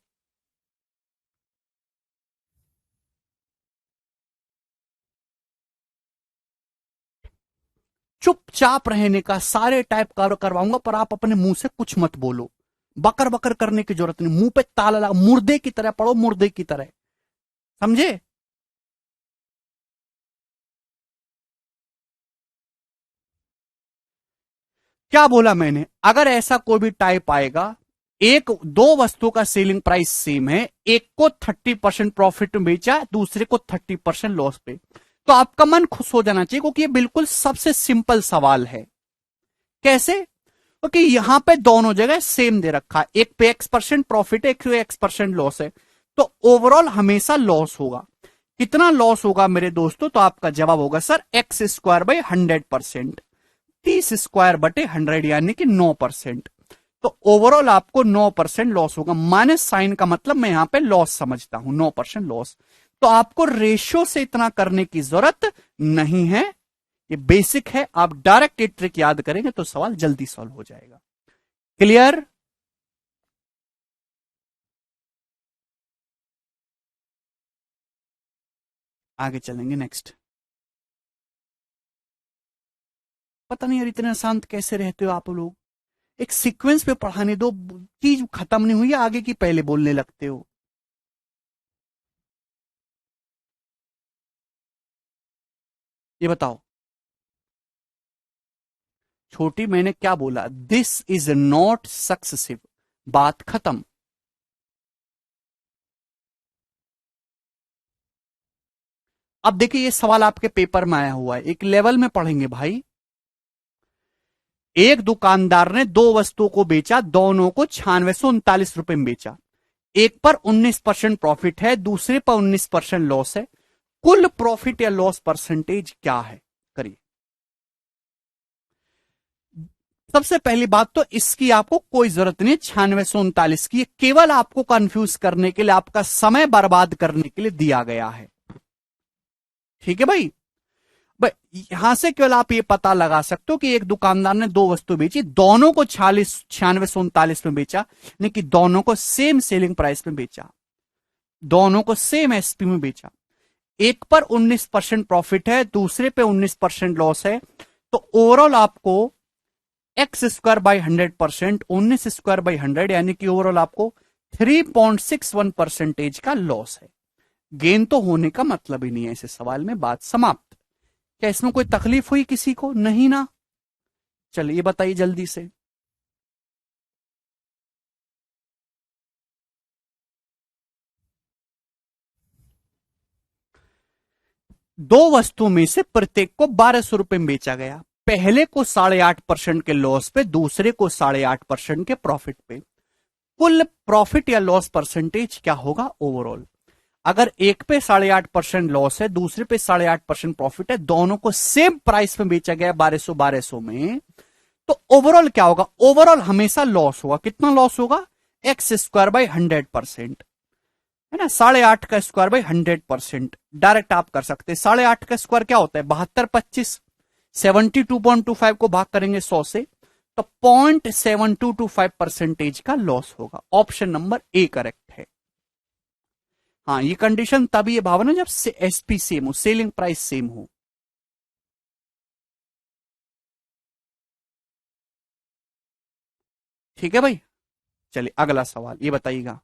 चुपचाप रहने का, सारे टाइप करवाऊंगा, पर आप अपने मुंह से कुछ मत बोलो, बकर बकर करने की जरूरत नहीं, मुंह पे ताला लगा, मुर्दे की तरह पढ़ो, मुर्दे की तरह। समझे? क्या बोला मैंने? अगर ऐसा कोई भी टाइप आएगा, एक दो वस्तु का सेलिंग प्राइस सेम है, एक को 30% प्रॉफिट में बेचा, दूसरे को 30% लॉस पे, तो आपका मन खुश हो जाना चाहिए, क्योंकि ये बिल्कुल सबसे सिंपल सवाल है। कैसे? क्योंकि यहां पे दोनों जगह सेम दे रखा है, एक पे x% प्रॉफिट है, एक पे x% लॉस है, तो ओवरऑल हमेशा लॉस होगा। कितना लॉस होगा मेरे दोस्तों? तो आपका जवाब होगा सर x² 100%, 30² 100, यानी कि 9%। तो ओवरऑल आपको 9% लॉस होगा। माइनस साइन का मतलब मैं यहां पे लॉस समझता हूं, 9% लॉस। तो आपको रेशियो से इतना करने की जरूरत नहीं है, ये बेसिक है। आप डायरेक्ट ये ट्रिक याद करेंगे तो सवाल जल्दी सॉल्व हो जाएगा। क्लियर? आगे चलेंगे नेक्स्ट। पता नहीं यार इतने शांत कैसे रहते हो आप लोग, एक सीक्वेंस पे पढ़ाने दो, चीज खत्म नहीं हुई है आगे की पहले बोलने लगते हो। ये बताओ छोटी, मैंने क्या बोला? दिस इज नॉट सक्सेसिव, बात खत्म। अब देखिए ये सवाल आपके पेपर में आया हुआ है, एक लेवल में पढ़ेंगे भाई। एक दुकानदार ने दो वस्तुओं को बेचा, दोनों को 9639 रुपए में बेचा। एक पर 19% प्रॉफिट है, दूसरे पर 19% लॉस है। कुल प्रॉफिट या लॉस परसेंटेज क्या है? करिए। सबसे पहली बात तो इसकी आपको कोई जरूरत नहीं है 9639 की, केवल आपको कंफ्यूज करने के लिए, आपका समय बर्बाद करने के लिए दिया गया है। ठीक है भाई, यहां से केवल आप ये पता लगा सकते हो कि एक दुकानदार ने दो वस्तु बेची, दोनों को 9639 में बेचा, यानी कि दोनों को सेम सेलिंग प्राइस में बेचा, दोनों को सेम एसपी में बेचा। एक पर 19% प्रॉफिट है, दूसरे पे 19% लॉस है, तो ओवरऑल आपको x square by 100%, 19 square by 100, यानी कि ओवरऑल आपको 3.61% का लॉस है। गेन तो होने का मतलब ही नहीं है ऐसे सवाल में, बात समाप्त। क्या इसमें कोई तकलीफ हुई किसी को? नहीं ना। चलिए बताइए जल्दी से। दो वस्तुओं में से प्रत्येक को 1200 रुपए में बेचा गया। पहले को 8.5% के लॉस पे, दूसरे को 8.5% के प्रॉफिट पे। कुल प्रॉफिट या लॉस परसेंटेज क्या होगा ओवरऑल? अगर एक पे 8.5% लॉस है, दूसरे पे 8.5% प्रॉफिट है, दोनों को सेम प्राइस में बेचा गया 1200 में, तो ओवरऑल क्या होगा? ओवरऑल हमेशा लॉस होगा। कितना लॉस होगा? एक्स स्क्वायर बाई 100%, है ना। 8.5 का स्क्वायर बाई 100%। डायरेक्ट आप कर सकते हैं। 8.5 का स्क्वायर क्या होता है? 7225। 72.25 को भाग करेंगे 100 से, तो 0.7225% का लॉस होगा। ऑप्शन नंबर ए करेक्ट है। हाँ, ये कंडीशन तभी है भावना जब एसपी सेम हो, सेलिंग प्राइस सेम हो। ठीक है भाई, चलिए अगला सवाल ये बताइएगा।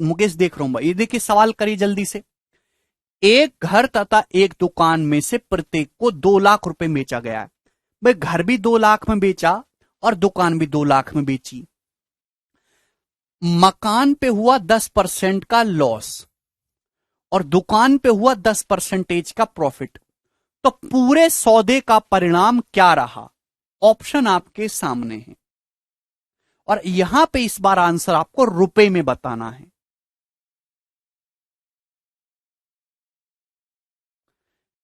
मुकेश देख रहा हूं भाई, ये देखिए सवाल करिए जल्दी से। एक घर तथा एक दुकान में से प्रत्येक को 2 लाख रुपए में बेचा गया है। भाई घर भी 2 लाख में बेचा और दुकान भी 2 लाख में बेची। मकान पे हुआ 10% का लॉस और दुकान पे हुआ 10% का प्रॉफिट, तो पूरे सौदे का परिणाम क्या रहा? ऑप्शन आपके सामने है और यहां पे इस बार आंसर आपको रुपए में बताना है।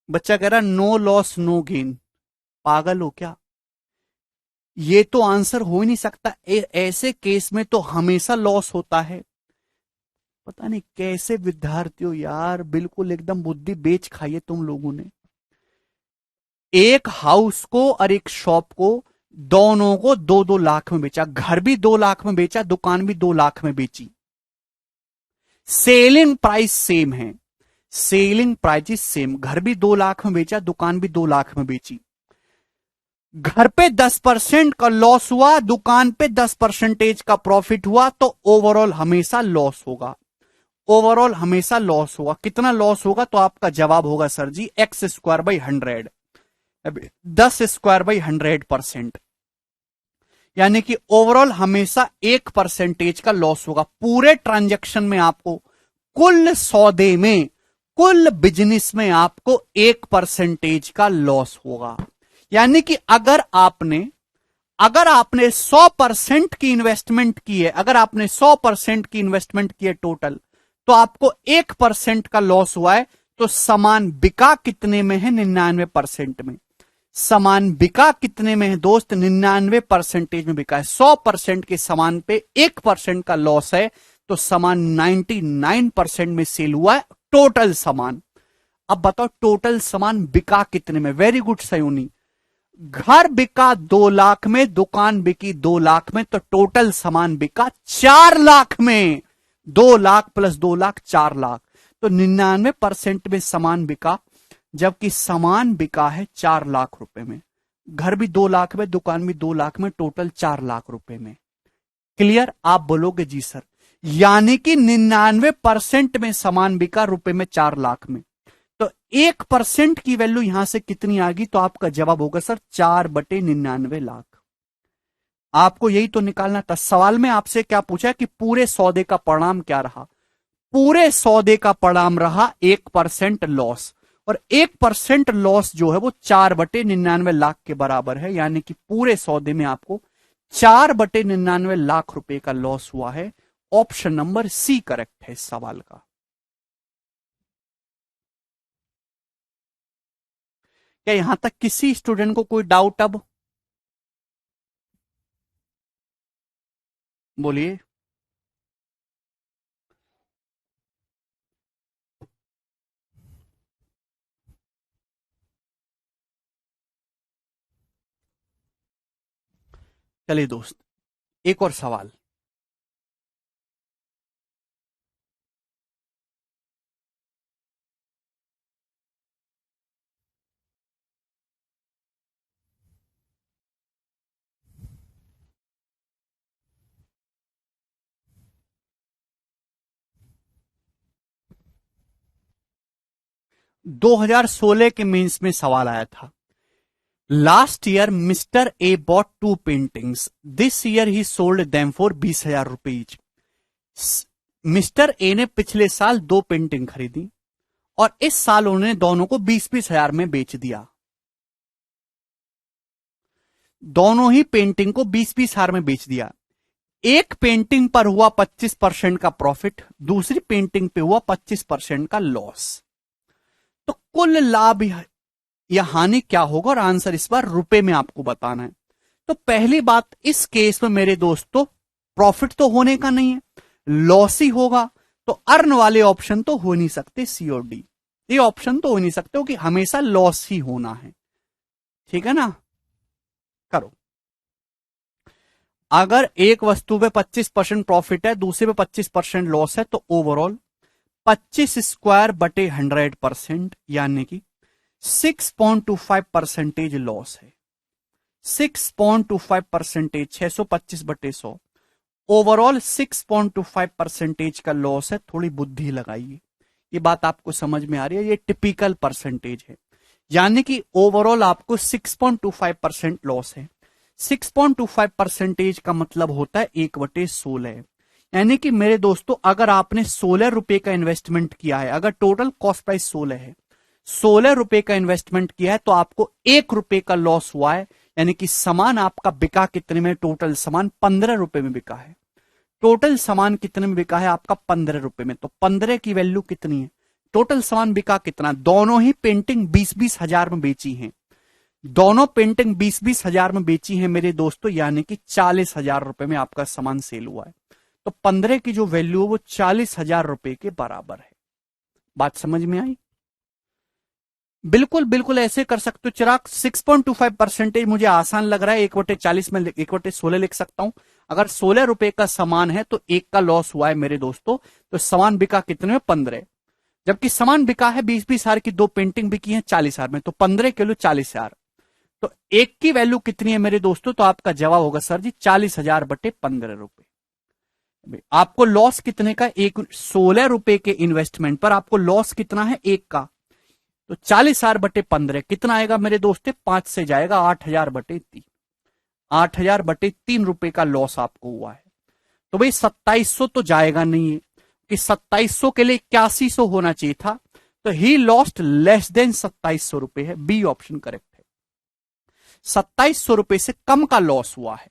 बच्चा कह रहा नो लॉस नो गेन, पागल हो क्या? ये तो आंसर हो ही नहीं सकता। ऐसे केस में तो हमेशा लॉस होता है। पता नहीं कैसे विद्यार्थी हो यार, बिल्कुल एकदम बुद्धि बेच खाई है तुम लोगों ने। एक हाउस को और एक शॉप को, दोनों को 2-2 लाख में बेचा। घर भी 2 लाख में बेचा, दुकान भी 2 लाख में बेची। सेलिंग प्राइस सेम है, सेलिंग प्राइस सेम। घर भी 2 लाख में बेचा, दुकान भी 2 लाख में बेची। घर पे 10% का लॉस हुआ, दुकान पे 10% का प्रॉफिट हुआ, तो ओवरऑल हमेशा लॉस होगा। ओवरऑल हमेशा लॉस होगा। कितना लॉस होगा? तो आपका जवाब होगा sir ji x square by 100, 10 square by 100%, यानी कि ओवरऑल हमेशा 1% का लॉस होगा। पूरे ट्रांजैक्शन में आपको, कुल सौदे में, कुल बिजनेस में आपको 1% का लॉस होगा। यानी कि अगर आपने 100% की इन्वेस्टमेंट की है, अगर आपने 100% की इन्वेस्टमेंट की है टोटल, तो आपको 1% का लॉस हुआ है। तो सामान बिका कितने में है? 99% में। सामान बिका कितने में है दोस्त? 99% में बिका है। 100% के सामान पे 1% का लॉस है, तो सामान 99% में सेल हुआ है, टोटल सामान। अब बताओ टोटल सामान बिका कितने में? Very good Sayoni. घर बिका 2 लाख में, दुकान बिकी 2 लाख में, तो टोटल सामान बिका 4 लाख में। 2 लाख प्लस 2 लाख 4 लाख, तो 99% में सामान बिका, जबकि सामान बिका है 4 लाख रुपए में। घर भी 2 लाख में, दुकान भी 2 लाख में, टोटल 4 लाख रुपए में। क्लियर? आप बोलोगे जी सर, यानी कि 99% में सामान बिका रुपए में 4 लाख में, तो 1% की वैल्यू यहां से कितनी आ गई? तो आपका जवाब होगा सर 4/99 लाख। आपको यही तो निकालना था। सवाल में आपसे क्या पूछा कि पूरे सौदे का परिणाम क्या रहा? पूरे सौदे का परिणाम रहा 1% लॉस, और 1% लॉस जो है वो 4/99 लाख के बराबर है, यानी कि पूरे सौदे में आपको 4/99 लाख रुपए का लॉस हुआ है। ऑप्शन नंबर सी करेक्ट है इस सवाल का। क्या यहां तक किसी स्टूडेंट को कोई डाउट? अब बोलिए। चलिए दोस्त, एक और सवाल। 2016 के मेंस में सवाल आया था। Last year mister A bought 2 paintings, this year he sold them for 20,000 rupees. Mister A ने पिछले साल 2 पेंटिंग खरीदी और इस साल उन्होंने दोनों को 20-20 हजार में बेच दिया। दोनों ही पेंटिंग को 20-20 हजार में बेच दिया। एक पेंटिंग पर हुआ 25% का प्रॉफिट, दूसरी पेंटिंग पे हुआ 25% का लॉस। तो कुल लाभ या हानि क्या होगा? और आंसर इस बार रुपए में आपको बताना है। तो पहली बात, इस केस में मेरे दोस्तों प्रॉफिट तो होने का नहीं है, लॉस ही होगा। तो अर्न वाले ऑप्शन तो हो नहीं सकते, सी और डी, ये ऑप्शन तो हो नहीं सकते हो कि हमेशा लॉस ही होना है। ठीक है ना? करो। अगर एक वस्तु पे 25% प्रॉफिट है, दूसरे पे 25% लॉस है, तो ओवरऑल 25² बटे 100%, यानी कि 6.25% लॉस है। 6.25%, 625/100, ओवरऑल 6.25% का लॉस है। थोड़ी बुद्धि लगाइए, ये बात आपको समझ में आ रही है? ये टिपिकल परसेंटेज है, यानी कि ओवरऑल आपको 6.25% लॉस है। 6.25% का मतलब होता है 1/16। यानी कि मेरे दोस्तों, अगर आपने 16 रुपए का इन्वेस्टमेंट किया है, अगर टोटल कॉस्ट प्राइस 16 है, 16 रुपए का इन्वेस्टमेंट किया है, तो आपको 1 रुपए का लॉस हुआ है। यानी कि सामान आपका बिका कितने में? टोटल सामान 15 रुपए में बिका है। टोटल सामान कितने में बिका है आपका? 15 रुपए में। तो 15 की वैल्यू कितनी है? टोटल सामान बिका कितना? दोनों ही पेंटिंग 20-20 हजार में बेची हैं। दोनों पेंटिंग 20-20 हजार में बेची हैं मेरे दोस्तों, यानी कि 40,000 रुपए में आपका सामान सेल हुआ है। तो 15 की जो वैल्यू है वो 40,000 रुपए के बराबर है। बात समझ में आई? बिल्कुल बिल्कुल ऐसे कर सकते हो चिराग। 6.25% मुझे आसान लग रहा है, 1/40 में 1/16 लिख सकता हूं। अगर 16 रुपए का सामान है तो 1 का लॉस हुआ है मेरे दोस्तों। तो सामान बिका कितने में? 15। जबकि सामान बिका है 20-20 हजार की, 2 पेंटिंग बिकी है 40 हजार में, तो 15 किलो 40,000। तो 1 की वैल्यू कितनी है मेरे दोस्तों? तो आपका जवाब होगा सर जी 40,000/15 रुपए। आपको लॉस कितने का? 16 रुपए के इन्वेस्टमेंट पर आपको लॉस कितना है? 1 का। तो 40,000/15 कितना आएगा मेरे दोस्त? 5 से जाएगा 8,000/3। 8,000/3 रुपए का लॉस आपको हुआ है। तो भाई 2700 तो जाएगा नहीं है, कि 2700 के लिए 8100 होना चाहिए था। तो ही लॉस्ट लेस देन 2700 रुपए है, बी ऑप्शन करेक्ट है। 2700 रुपए से कम का लॉस हुआ है।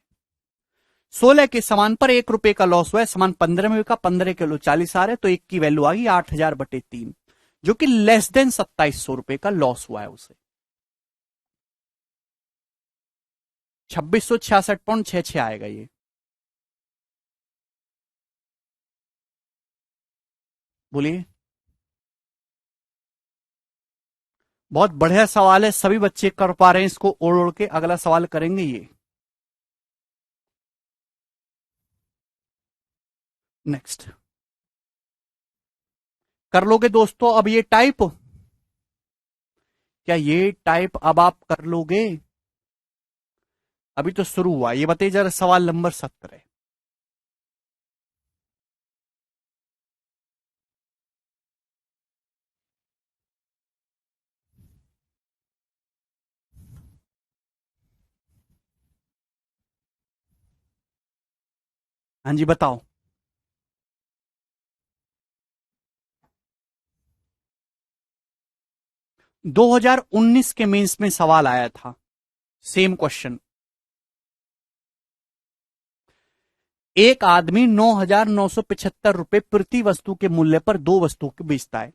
16 के सामान पर 1 रुपए का लॉस हुआ है, सामान 15 में बिका, 15 किलो 40 आ रहे, तो 1 की वैल्यू आ गई 8,000/3, जो कि लेस देन 2700 रुपए का लॉस हुआ है उसे। 2666.66 आएगा ये। बोलिए। बहुत बढ़िया सवाल है, सभी बच्चे कर पा रहे हैं इसको ओढ़ ओढ़ के। अगला सवाल करेंगे ये, नेक्स्ट कर लोगे दोस्तों अब ये टाइप? क्या ये टाइप अब आप कर लोगे? अभी तो शुरू हुआ। ये बताइए जरा सवाल नंबर 17। हाँ जी बताओ। 2019 के मेंस में सवाल आया था, सेम क्वेश्चन। एक आदमी 9,975 रुपए प्रति वस्तु के मूल्य पर दो वस्तुओं को बेचता है।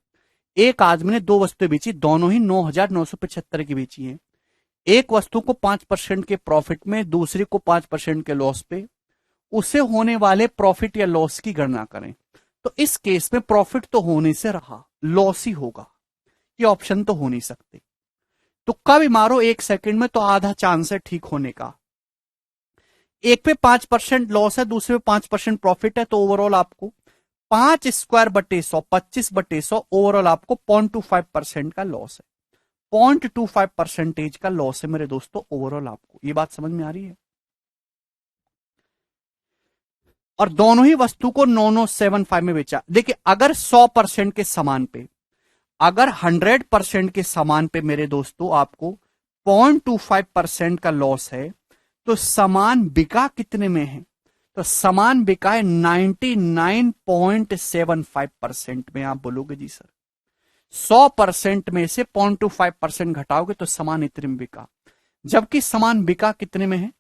एक आदमी ने दो वस्तुएं बेची, दोनों ही 9,975 की बेची हैं। एक वस्तु को 5% के प्रॉफिट में, दूसरे को 5% के लॉस पे। उसे होने वाले प्रॉफिट या लॉस की गणना करें। तो इस केस में प्रॉफिट तो होने से रहा, लॉस ही होगा। ये ऑप्शन तो हो नहीं सकते। तुक्का भी मारो 1 सेकंड में तो आधा चांस है ठीक होने का। एक पे 5% लॉस है, दूसरे पे 5% प्रॉफिट है, तो ओवरऑल आपको 5² बटे 100, 25/100, ओवरऑल आपको 0.25% का लॉस है। 0.25% का लॉस है मेरे दोस्तों ओवरऑल आपको। ये बात समझ में आ रही है? और दोनों ही वस्तु को 9975 में बेचा। देखिए अगर 100% के सामान पे, अगर 100% के सामान पे मेरे दोस्तों आपको 0.25% का लॉस है, तो सामान बिका कितने में है? तो सामान बिका है 99.75% में। आप बोलोगे जी सर 100% में से 0.25% घटाओगे तो सामान इतने में बिका, जबकि सामान बिका कितने में है?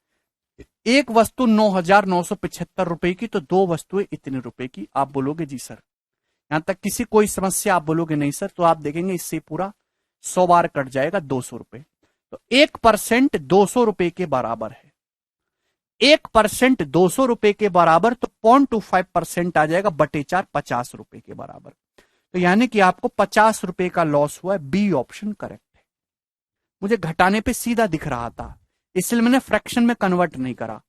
एक वस्तु 9,975 रुपए की, तो दो वस्तुएं इतने रुपए की। आप बोलोगे जी सर। यहां तक किसी कोई समस्या? आप बोलोगे नहीं सर। तो आप देखेंगे इससे पूरा 100 बार कट जाएगा 200 रुपए। तो 1% 200 रुपए के बराबर है। 1% 200 रुपए के बराबर, तो 0.25% आ जाएगा बटे 4, 50 रुपए के बराबर। तो यानी कि आपको 50 रुपए का लॉस हुआ है। बी ऑप्शन करेक्ट है। मुझे घटाने पे सीधा दिख रहा था, इसलिए मैंने फ्रैक्शन में कन्वर्ट नहीं करा।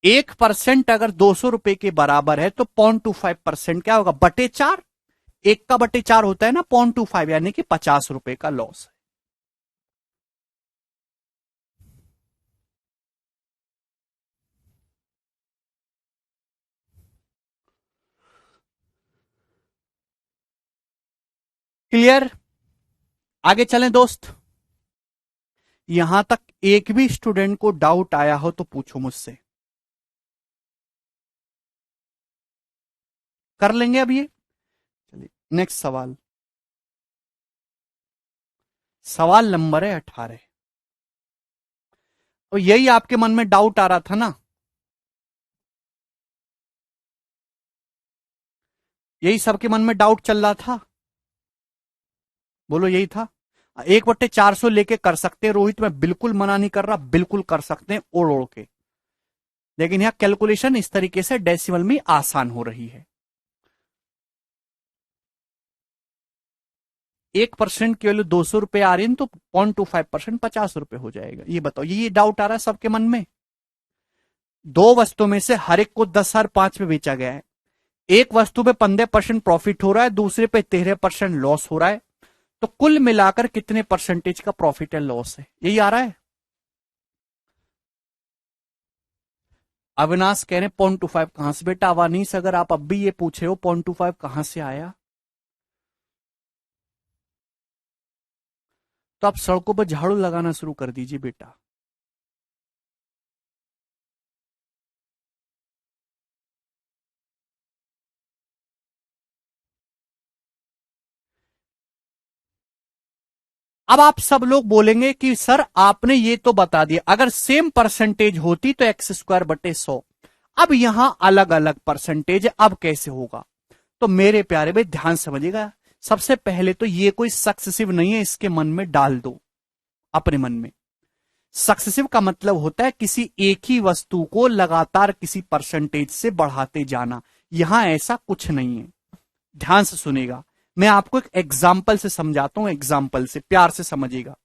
1% अगर 200 रुपए के बराबर है तो 0.25% क्या होगा? बटे 4। एक का बटे 4 होता है ना 0.25, यानी कि 50 रुपए का लॉस है। क्लियर? आगे चलें दोस्त। यहां तक एक भी स्टूडेंट को डाउट आया हो तो पूछो मुझसे। कर लेंगे अब ये। चलिए नेक्स्ट सवाल। सवाल नंबर है 18। और यही आपके मन में डाउट आ रहा था ना? यही सबके मन में डाउट चल रहा था। बोलो यही था। 1/400 लेके कर सकते हैं रोहित, मैं बिल्कुल मना नहीं कर रहा, बिल्कुल कर सकते हैं ओढ़ ओढ़ के। लेकिन यहां कैलकुलेशन इस तरीके से डेसिमल में आसान हो रही है। 1% की वैल्यू 200 रुपए आ रही है तो 0.25% 50 रुपए हो जाएगा। ये बताओ, ये डाउट आ रहा है सबके मन में? दो वस्तुओं में से हर एक को 10,005 में बेचा गया है। एक वस्तु पे 15% प्रॉफिट हो रहा है, दूसरे पे 13% लॉस हो रहा है। तो कुल मिलाकर कितने परसेंटेज का प्रॉफिट या लॉस है? यही आ रहा है। अविनाश कह रहे 0.25 कहां से? बेटा अवानीस अगर आप अब भी ये पूछ रहे हो 0.25 कहां से आया, तो आप सड़कों पर झाड़ू लगाना शुरू कर दीजिए बेटा। अब आप सब लोग बोलेंगे कि सर आपने ये तो बता दिया, अगर सेम परसेंटेज होती तो x² बटे 100। अब यहां अलग अलग परसेंटेज है, अब कैसे होगा? तो मेरे प्यारे भाई ध्यान समझिएगा। सबसे पहले तो ये कोई सक्सेसिव नहीं है, इसके मन में डाल दो अपने मन में। सक्सेसिव का मतलब होता है किसी एक ही वस्तु को लगातार किसी परसेंटेज से बढ़ाते जाना। यहां ऐसा कुछ नहीं है। ध्यान से सुनेगा, मैं आपको एक एग्जाम्पल से समझाता हूं, एग्जाम्पल से, प्यार से समझिएगा,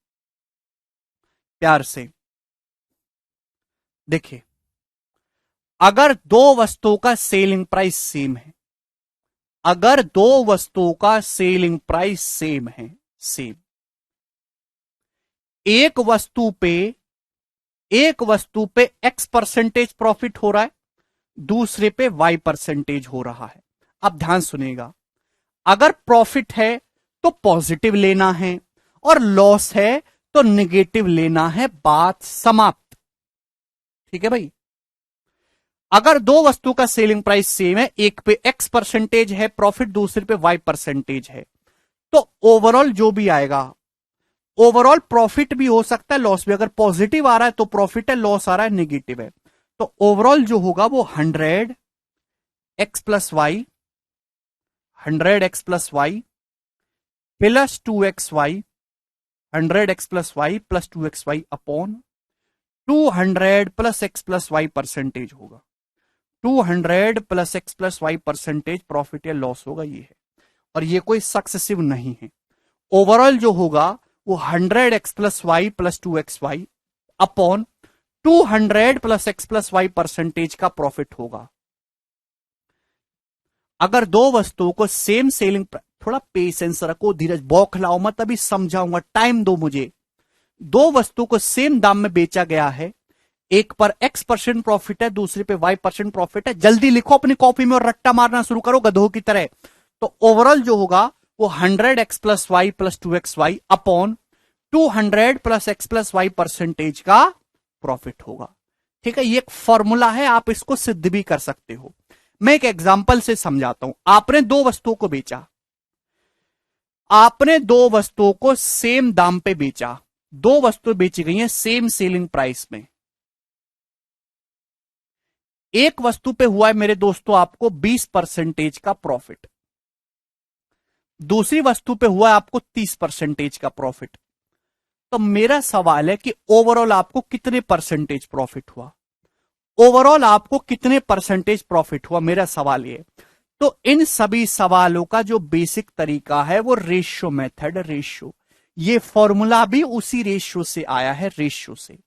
प्यार से। देखिए, अगर दो वस्तुओं का सेलिंग प्राइस सेम है, अगर दो वस्तुओं का सेलिंग प्राइस सेम है, सेम, एक वस्तु पे एक्स परसेंटेज प्रॉफिट हो रहा है, दूसरे पे वाई परसेंटेज हो रहा है। अब ध्यान सुनेगा, अगर प्रॉफिट है तो पॉजिटिव लेना है और लॉस है तो नेगेटिव लेना है, बात समाप्त। ठीक है भाई। अगर दो वस्तु का सेलिंग प्राइस सेम है, एक पे एक्स परसेंटेज है प्रॉफिट, दूसरे पे वाई परसेंटेज है, तो ओवरऑल जो भी आएगा, ओवरऑल प्रॉफिट भी हो सकता है, लॉस भी। अगर पॉजिटिव आ रहा है तो प्रॉफिट है, लॉस आ रहा है नेगेटिव है, तो ओवरऑल जो होगा वो 100x+y plus 2xy, 100x+y plus 2xy upon 200 plus x plus y percentage होगा। 200 plus x plus y percentage profit या लॉस होगा, ये है। और ये कोई सक्सेसिव नहीं है। ओवरऑल जो होगा वो 100x+y plus 2xy upon 200 plus x plus y percentage का प्रॉफिट होगा। अगर दो वस्तुओं को सेम सेलिंग, थोड़ा पेशेंस रखो, धीरज, बौखलाओ मत, अभी समझाऊंगा, टाइम दो मुझे। दो वस्तु को सेम दाम में बेचा गया है, एक पर x% प्रॉफिट है, दूसरे पे y% प्रॉफिट है। जल्दी लिखो अपनी कॉपी में और रट्टा मारना शुरू करो गधों की तरह। तो ओवरऑल जो होगा वो 100x+y plus 2xy upon 200 plus x plus y percentage का प्रॉफिट होगा। ठीक है, ये एक फॉर्मूला है, आप इसको सिद्ध भी कर सकते हो। मैं एक एग्जांपल से समझाता हूं। आपने दो वस्तुओं को बेचा, आपने दो वस्तुओं को सेम दाम पे बेचा, दो वस्तुएं बेची गई हैं सेम सेलिंग प्राइस में। एक वस्तु पे हुआ है मेरे दोस्तों आपको 20% का प्रॉफिट, दूसरी वस्तु पे हुआ है आपको 30% का प्रॉफिट। तो मेरा सवाल है कि ओवरऑल आपको कितने परसेंटेज प्रॉफिट हुआ, ओवरऑल आपको कितने परसेंटेज प्रॉफिट हुआ, मेरा सवाल ये। तो इन सभी सवालों का जो बेसिक तरीका है वो रेशियो मेथड, रेशियो, ये फॉर्मूला भी उसी रेशियो से आया है, रेशियो से।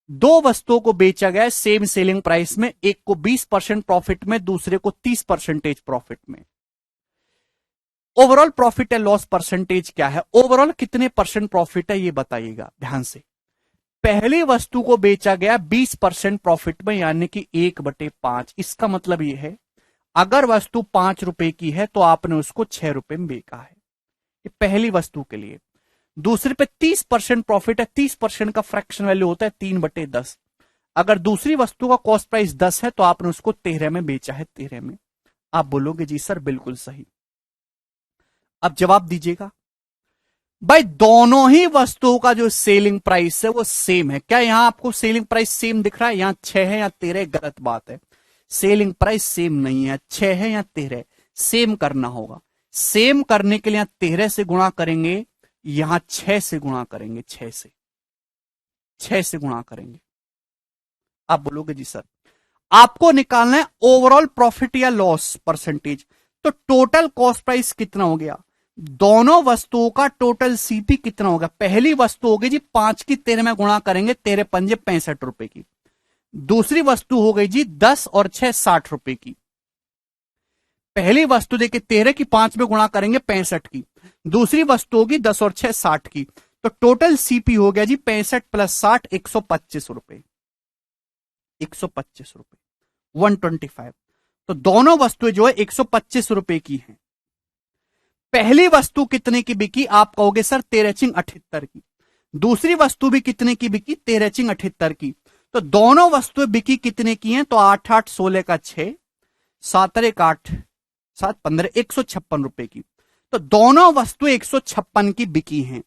दो वस्तुओं को बेचा गया है सेम सेलिंग प्राइस में, एक को 20% प्रॉफिट में, दूसरे को 30% प्रॉफिट में। ओवरऑल प्रॉफिट है, लॉस परसेंटेज क्या है, ओवरऑल कितने परसेंट प्रॉफिट है ये बताइएगा ध्यान से। पहली वस्तु को बेचा गया 20% प्रॉफिट में, यानी कि 1/5। इसका मतलब यह है अगर वस्तु 5 रुपए की है तो आपने उसको 6 रुपए में बेचा है, ये पहली वस्तु के लिए। दूसरे पे 30% प्रॉफिट है, 30% का फ्रैक्शन वैल्यू होता है 3/10। अगर दूसरी वस्तु का कॉस्ट प्राइस 10 है तो आपने उसको 13 में बेचा है, 13 में। आप बोलोगे जी सर बिल्कुल सही। अब जवाब दीजिएगा भाई, दोनों ही वस्तुओं का जो सेलिंग प्राइस है वो सेम है। क्या यहां आपको सेलिंग प्राइस सेम दिख रहा है? यहां 6 है या 13? गलत बात है, सेलिंग प्राइस सेम नहीं है। 6 है या 13, सेम करना होगा। सेम करने के लिए यहां 13 से गुणा करेंगे, यहां 6 से गुणा करेंगे, 6 से गुणा करेंगे। आप बोलोगे जी सर आपको निकालना है ओवरऑल प्रॉफिट या लॉस परसेंटेज, तो टोटल कॉस्ट प्राइस कितना हो गया, दोनों वस्तुओं का टोटल सीपी कितना होगा। पहली वस्तु होगी जी 5 की 13 में गुणा करेंगे, 13 पंजे 65 रुपए की। दूसरी वस्तु हो गई जी 10 और 6 60 रुपए की। पहली वस्तु देखिए 13 की 5 में गुणा करेंगे 65 की, दूसरी वस्तु होगी 10 और 6 60 की। तो टोटल सीपी हो गया जी 65 प्लस 60 125 रुपए, 125 रुपए, 125। तो दोनों वस्तुएं जो है 125 रुपए की हैं। पहली वस्तु कितने की बिकी? आप कहोगे सर 13×78 की। दूसरी वस्तु भी कितने की बिकी? 13×78 की। तो दोनों वस्तुएं बिकी कितने की हैं? तो 8 8 16 का 6, 7 1 8 7 15, 156 रुपए की। तो दोनों वस्तुएं 156 की बिकी हैं।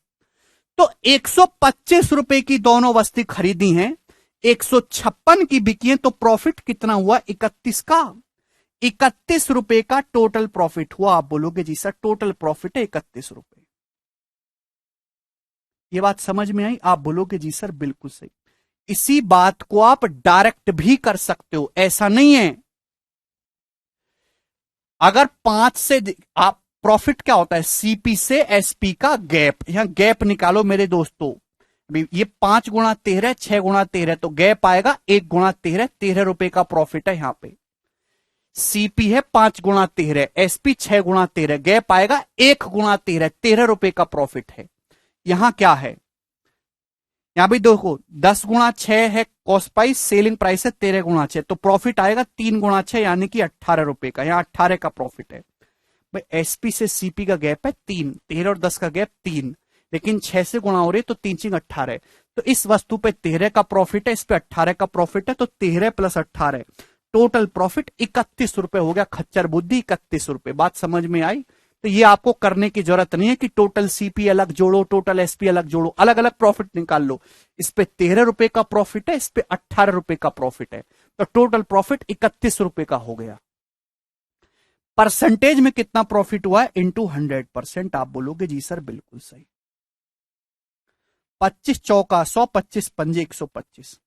तो 125 रुपए की दोनों वस्तु खरीदी हैं, 156 की बिकी हैं, तो प्रॉफिट कितना हुआ? 31 का। 31 रुपए का टोटल प्रॉफिट हुआ। आप बोलोगे जी सर टोटल प्रॉफिट है 31 रुपए। ये बात समझ में आई? आप बोलोगे जी सर बिल्कुल सही। इसी बात को आप डायरेक्ट भी कर सकते हो, ऐसा नहीं है। अगर 5 से आप प्रॉफिट क्या होता है, सीपी से एसपी का गैप, यहां गैप निकालो मेरे दोस्तों। अभी ये 5 गुणा 13, 6 गुणा 13, तो गैप आएगा 1 गुणा 13, 13 रुपए का प्रॉफिट है यहां पे। सीपी है 5 गुणा 13, एसपी 6 गुणा 13, गैप आएगा 1 गुणा 13, 13 रुपए का प्रॉफिट है। यहां क्या है, यहां भी देखो 10 गुणा 6 है कॉस्ट प्राइस, सेलिंग प्राइस है 13 गुणा 6, तो प्रॉफिट आएगा 3 गुणा 6 यानी कि 18 रुपए का, यहां 18 का प्रॉफिट है। भाई एसपी से सीपी का गैप है 3, 13 और 10 का गैप 3, लेकिन 6 से गुणा हो रही है तो 3 6 18, तो इस वस्तु पे 13 का प्रॉफिट है, इस पे 18 का प्रॉफिट है, तो 13 प्लस 18 टोटल प्रॉफिट 31 रुपए हो गया। खच्चर बुद्धि 31 रुपए। बात समझ में आई? तो ये आपको करने की जरूरत नहीं है कि टोटल सीपी अलग जोड़ो, टोटल एसपी अलग जोड़ो, अलग अलग प्रॉफिट निकाल लो। इस पे 13 रुपए का प्रॉफिट है, इस पे 18 रुपए का प्रॉफिट है, तो टोटल प्रॉफिट 31 रुपए का हो गया। परसेंटेज में कितना प्रॉफिट हुआ है, इंटू 100%। आप बोलोगे जी सर बिल्कुल सही। 25 चौका 100, 25 पंजे 125,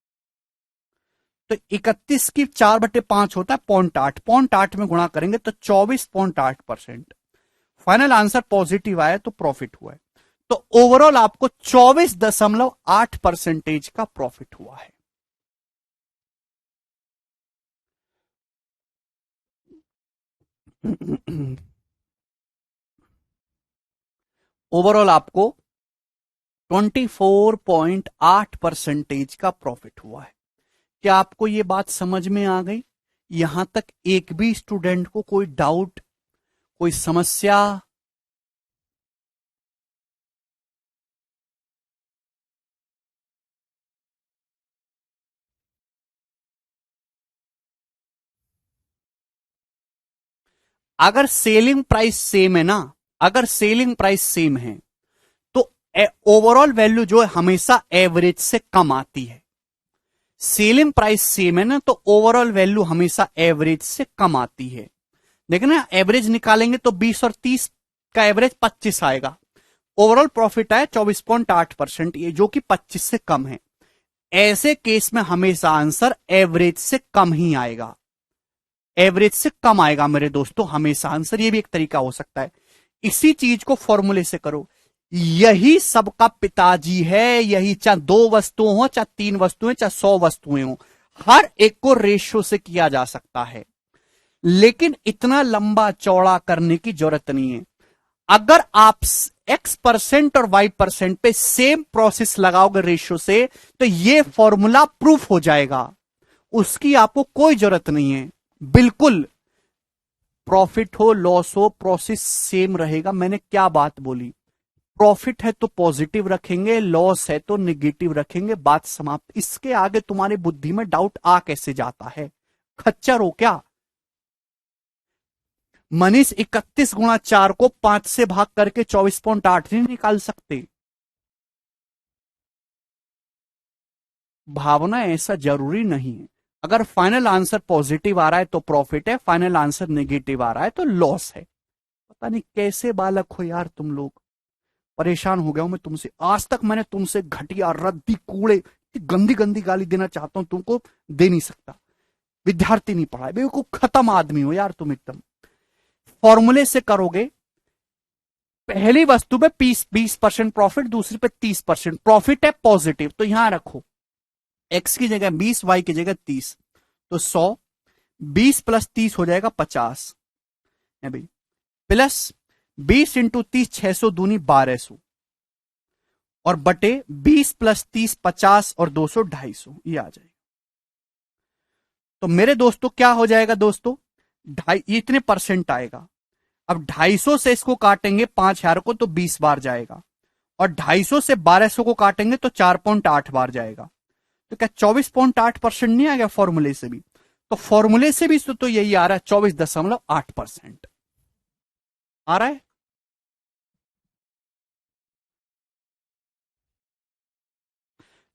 तो 31 की 4/5 होता है 0.8, 0.8 में गुणा करेंगे तो 24.8%। फाइनल आंसर पॉजिटिव आया तो प्रॉफिट हुआ है। तो ओवरऑल आपको 24.8% का प्रॉफिट हुआ है। ओवरऑल आपको 24.8% का प्रॉफिट हुआ है। क्या आपको यह बात समझ में आ गई? यहां तक एक भी स्टूडेंट को कोई डाउट, कोई समस्या? अगर सेलिंग प्राइस सेम है ना, अगर सेलिंग प्राइस सेम है तो ओवरऑल वैल्यू जो है हमेशा एवरेज से कम आती है। सेलिंग प्राइस सेम है ना तो ओवरऑल वैल्यू हमेशा एवरेज से कम आती है। देखना एवरेज निकालेंगे तो 20 और 30 का एवरेज 25 आएगा। ओवरऑल प्रॉफिट आया 24.8%, ये जो कि 25 से कम है। ऐसे केस में हमेशा आंसर एवरेज से कम ही आएगा, एवरेज से कम आएगा मेरे दोस्तों, हमेशा आंसर। ये भी एक तरीका हो सकता है। इसी चीज को फॉर्मूले से करो। यही सबका पिताजी है, यही चाहे 2 वस्तुएं हो, चाहे 3 वस्तुएं, चाहे 100 वस्तुएं हो, हर एक को रेशियो से किया जा सकता है, लेकिन इतना लंबा चौड़ा करने की जरूरत नहीं है। अगर आप X% और Y% पे सेम प्रोसेस लगाओगे रेशियो से, तो ये फॉर्मूला प्रूफ हो जाएगा, उसकी आपको कोई जरूरत नहीं है। बिल्कुल प्रॉफिट हो लॉस हो प्रोसेस सेम रहेगा। मैंने क्या बात बोली? प्रॉफिट है तो पॉजिटिव रखेंगे, लॉस है तो निगेटिव रखेंगे, बात समाप्त। इसके आगे तुम्हारी बुद्धि में डाउट आ कैसे जाता है? खच्चर हो क्या? मनीष 31 गुणा 4 को 5 से भाग करके 24.8 नहीं निकाल सकते? भावना ऐसा जरूरी नहीं है। अगर फाइनल आंसर पॉजिटिव आ रहा है तो प्रॉफिट है, फाइनल आंसर नेगेटिव आ रहा है तो लॉस है। पता नहीं कैसे बालक हो यार तुम लोग। परेशान हो गया हूं मैं तुमसे। आज तक मैंने तुमसे घटिया, रद्दी, कूड़े, गंदी गंदी गाली देना चाहता हूं तुमको, दे नहीं सकता। विद्यार्थी नहीं पढ़ा है, बिल्कुल खत्म आदमी हो यार तुम एकदम। फॉर्मूले से करोगे, पहली वस्तु पे 20% प्रॉफिट, दूसरी पे 30% प्रॉफिट है पॉजिटिव, तो यहां रखो x की जगह 20, y की जगह 30, तो 100, 20 प्लस 30 हो जाएगा 50 है भाई, प्लस 20 इंटू 30 600 दूनी 1200, और बटे 20 प्लस 30 50 और 200 250, ये आ जाएगा। तो मेरे दोस्तों क्या हो जाएगा दोस्तों, ढाई, ये इतने परसेंट आएगा। अब 250 से इसको काटेंगे 5000 को तो 20 बार जाएगा, और 250 से 1200 को काटेंगे तो 4.8 बार जाएगा। तो क्या 24.8% नहीं आ गया फॉर्मूले से भी? तो फॉर्मूले से भी तो यही आ रहा है 24.8% आ रहा है।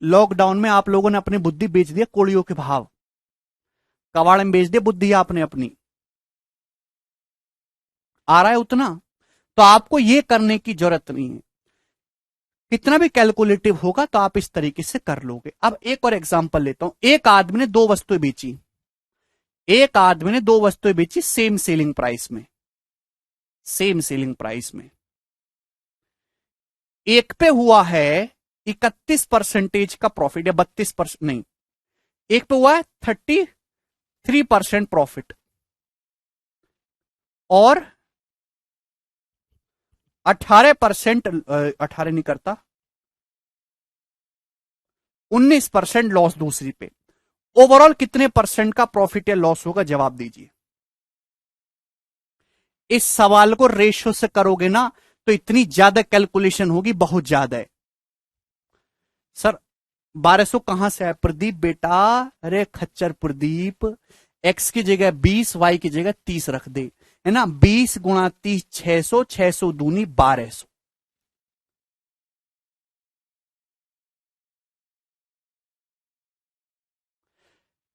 लॉकडाउन में आप लोगों ने अपनी बुद्धि बेच दिया कोड़ियों के भाव, कबाड़ में बेच दिया बुद्धि आपने अपनी। आ रहा है उतना? तो आपको यह करने की जरूरत नहीं है कितना भी कैलकुलेटिव होगा तो आप इस तरीके से कर लोगे। अब एक और एग्जांपल लेता हूं। एक आदमी ने दो वस्तुएं बेची, एक आदमी ने दो वस्तुएं बेची सेम सेलिंग प्राइस में, सेम सेलिंग प्राइस में। एक पे हुआ है 31% का प्रॉफिट, या 32%, नहीं, एक पे हुआ है 33% प्रॉफिट, और 18%, 18 नहीं करता, 19% लॉस दूसरी पे। ओवरऑल कितने परसेंट का प्रॉफिट या लॉस होगा, जवाब दीजिए। इस सवाल को रेशियो से करोगे ना तो इतनी ज्यादा कैलकुलेशन होगी, बहुत ज्यादा है। सर 1200 कहां से आया प्रदीप बेटा? अरे खच्चर प्रदीप, एक्स की जगह 20, वाई की जगह 30 रख दे, है ना। 20 गुणा 30 600, 600 दूनी 1200।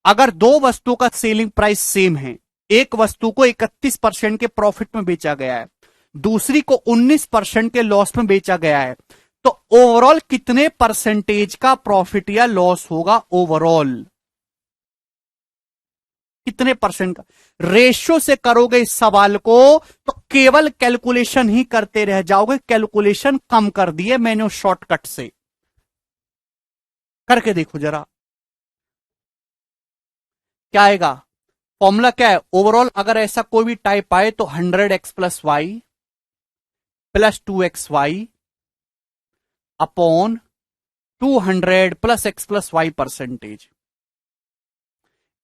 अगर दो वस्तुओं का सेलिंग प्राइस सेम है, एक वस्तु को 31% के प्रॉफिट में बेचा गया है, दूसरी को 19% के लॉस में बेचा गया है, तो ओवरऑल कितने परसेंटेज का प्रॉफिट या लॉस होगा? ओवरऑल कितने परसेंट का? रेशियो से करोगे इस सवाल को तो केवल कैलकुलेशन ही करते रह जाओगे। कैलकुलेशन कम कर दिए मैंने उस शॉर्टकट से, करके देखो जरा क्या आएगा। फॉर्मूला क्या है? ओवरऑल अगर ऐसा कोई भी टाइप आए तो 100x plus y plus 2xy upon 200 plus x plus y percentage.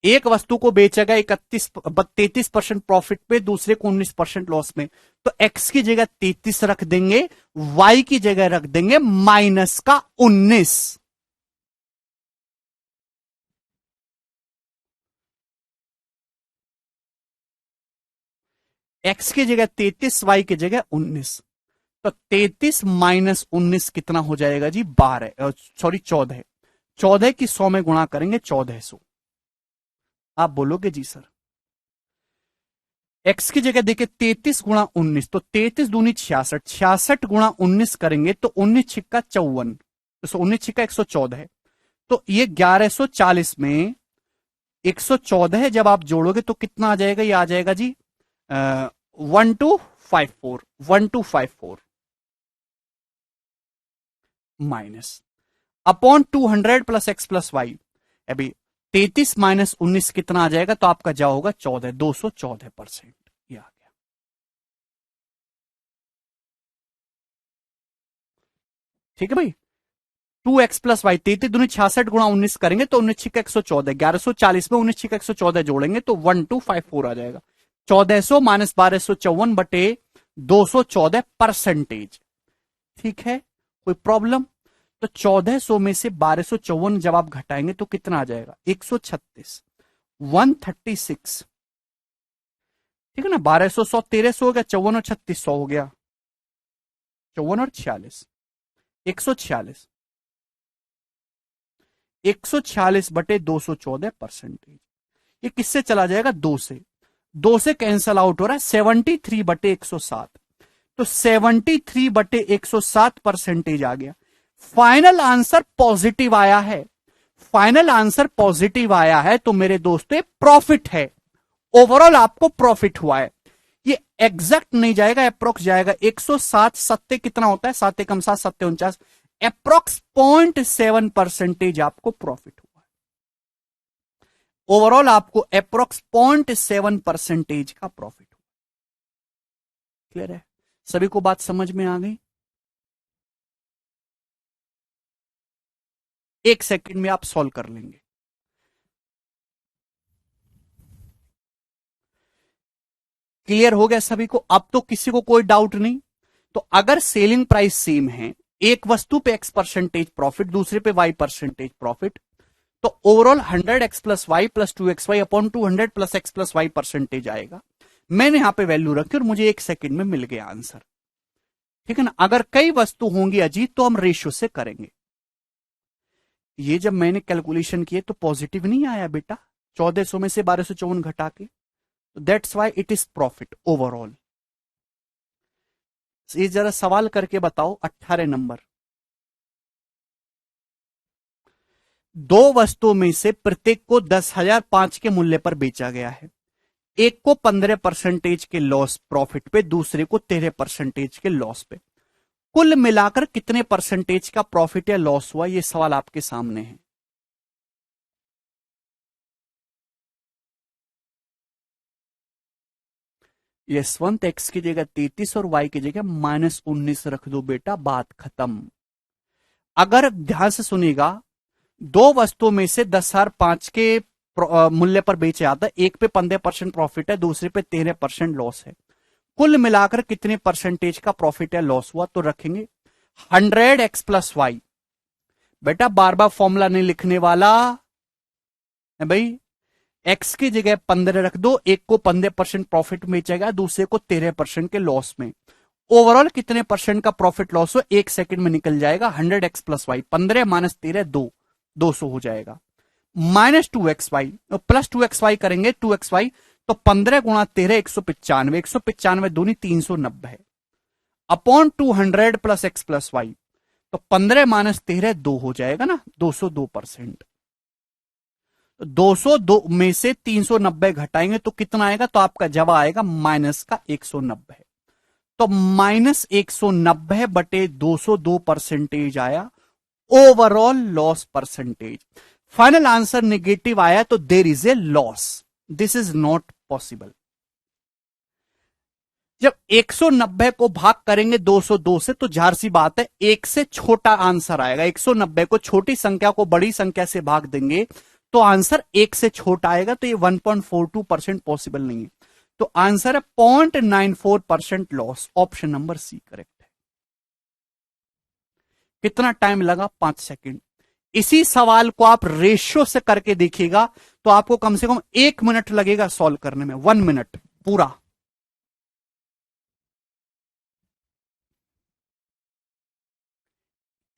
एक वस्तु को बेचा गया 33% प्रॉफिट पे, दूसरे को 19% लॉस में, तो x की जगह 33 रख देंगे, y की जगह रख देंगे माइनस का 19। x की जगह 33, y की जगह 19, तो 33 माइनस 19 कितना हो जाएगा जी? 12, सॉरी 14। 14 की 100 में गुणा करेंगे 1400। आप बोलोगे जी सर x की जगह देखिए 33 गुणा 19, तो 33 दूनी 66, 66 गुणा 19 करेंगे तो 19 छिक्का 54, तो 19 छिक्का 114 है, तो ये 1140 में 114 है, जब आप जोड़ोगे तो कितना आ जाएगा? ये आ जाएगा जी 1254, 1254 minus upon 200 plus x plus y. अभी 33 माइनस 19 कितना आ जाएगा? तो आपका जवाब होगा 14, 214%। ये आ गया। ठीक है भाई। 2x प्लस वाई, 33 दूनी 66 गुणा 19 करेंगे तो 19 छिक्का 114, 1140 में 19 छिक्का 114 जोड़ेंगे तो 1254 आ जाएगा। 1400 माइनस 1254 बटे 214%। ठीक है, कोई प्रॉब्लम? तो 1400 में से 1254 जब आप घटाएंगे तो कितना आ जाएगा? 136, 136। ठीक है ना। 1200 100 1300 हो गया, 54 और 36 100 हो गया, 54 और 46 146, 146 बटे 214%। ये किससे चला जाएगा? 2 से, 2 से कैंसल आउट हो रहा है, 73 बटे 107, तो 73 बटे 107% आ गया। फाइनल आंसर पॉजिटिव आया है, फाइनल आंसर पॉजिटिव आया है, तो मेरे दोस्तों प्रॉफिट है। ओवरऑल आपको प्रॉफिट हुआ है। ये एग्जैक्ट नहीं जाएगा, अप्रोक्स जाएगा। 107 सत्ते कितना होता है? 7 एकम 7 सत्ते 49, अप्रोक्स 0.7% आपको प्रॉफिट हुआ है। ओवरऑल आपको अप्रोक्स 0.7% का प्रॉफिट हुआ। क्लियर है? सभी को बात समझ में आ गई? एक सेकंड में आप सॉल्व कर लेंगे। क्लियर हो गया सभी को? अब तो किसी को कोई डाउट नहीं। तो अगर सेलिंग प्राइस सेम है, एक वस्तु पे x% प्रॉफिट, दूसरे पे y% प्रॉफिट, तो overall 100x plus y plus 2xy upon 200 plus x plus y percentage आएगा। मैंने यहां पे वैल्यू रखी और मुझे एक सेकंड में मिल गया आंसर। ठीक है ना। अगर कई वस्तु होंगी अजीत तो हम रेशियो से करेंगे। ये जब मैंने कैलकुलेशन किए तो पॉजिटिव नहीं आया बेटा, 1400 में से 1254 घटा के, that's why it is profit overall. ये जरा सवाल करके बताओ 18 नंबर। दो वस्तुओं में से प्रत्येक को 10,005 के मूल्य पर बेचा गया है। एक को 15% के लॉस प्रॉफिट पे, दूसरे को 13% के लॉस पे। कुल मिलाकर कितने परसेंटेज का प्रॉफिट या लॉस हुआ, यह सवाल आपके सामने है। यशवंत एक्स की जगह 33 और वाई की जगह -19 रख दो बेटा, बात खत्म। अगर ध्यान से सुनिएगा, दो वस्तुओं में से 10,005 के मूल्य पर बेचे जाता है, एक पे 15% प्रॉफिट है, दूसरे पे 13% लॉस है। कुल मिलाकर कितने परसेंटेज का प्रॉफिट या लॉस हुआ, तो रखेंगे 100x+y। बेटा बार बार फॉर्मूला नहीं लिखने वाला है भाई। एक्स की जगह 15 रख दो, एक को 15% प्रॉफिट में बेचेगा, दूसरे को 13% के लॉस में। ओवरऑल कितने परसेंट का प्रॉफिट लॉस हो, एक सेकंड में निकल जाएगा। 100x+y, 15 माइनस 13 200 हो जाएगा। -2xy +2xy करेंगे, 2xy तो 15 × 13 195, 195 दूनी 390 है, अपॉन 200 + x+y। तो 15 माइनस 13 2 हो जाएगा ना, 202%। 202 में से 390 घटाएंगे तो कितना आएगा, तो आपका जवाब आएगा -190। तो -190/202% आया overall loss percentage. Final answer negative आया तो there is a loss, this is not possible. जब 190 को भाग करेंगे 202 से तो जाहिर सी बात है एक से छोटा आंसर आएगा। 190 को छोटी संख्या को बड़ी संख्या से भाग देंगे तो आंसर एक से छोटा आएगा, तो ये 1.42% पॉसिबल नहीं है। तो आंसर है 0.94% loss, option number C correct है। कितना टाइम लगा, 5 सेकंड। इसी सवाल को आप रेशियो से करके देखिएगा तो आपको कम से कम 1 मिनट लगेगा सॉल्व करने में, 1 मिनट पूरा।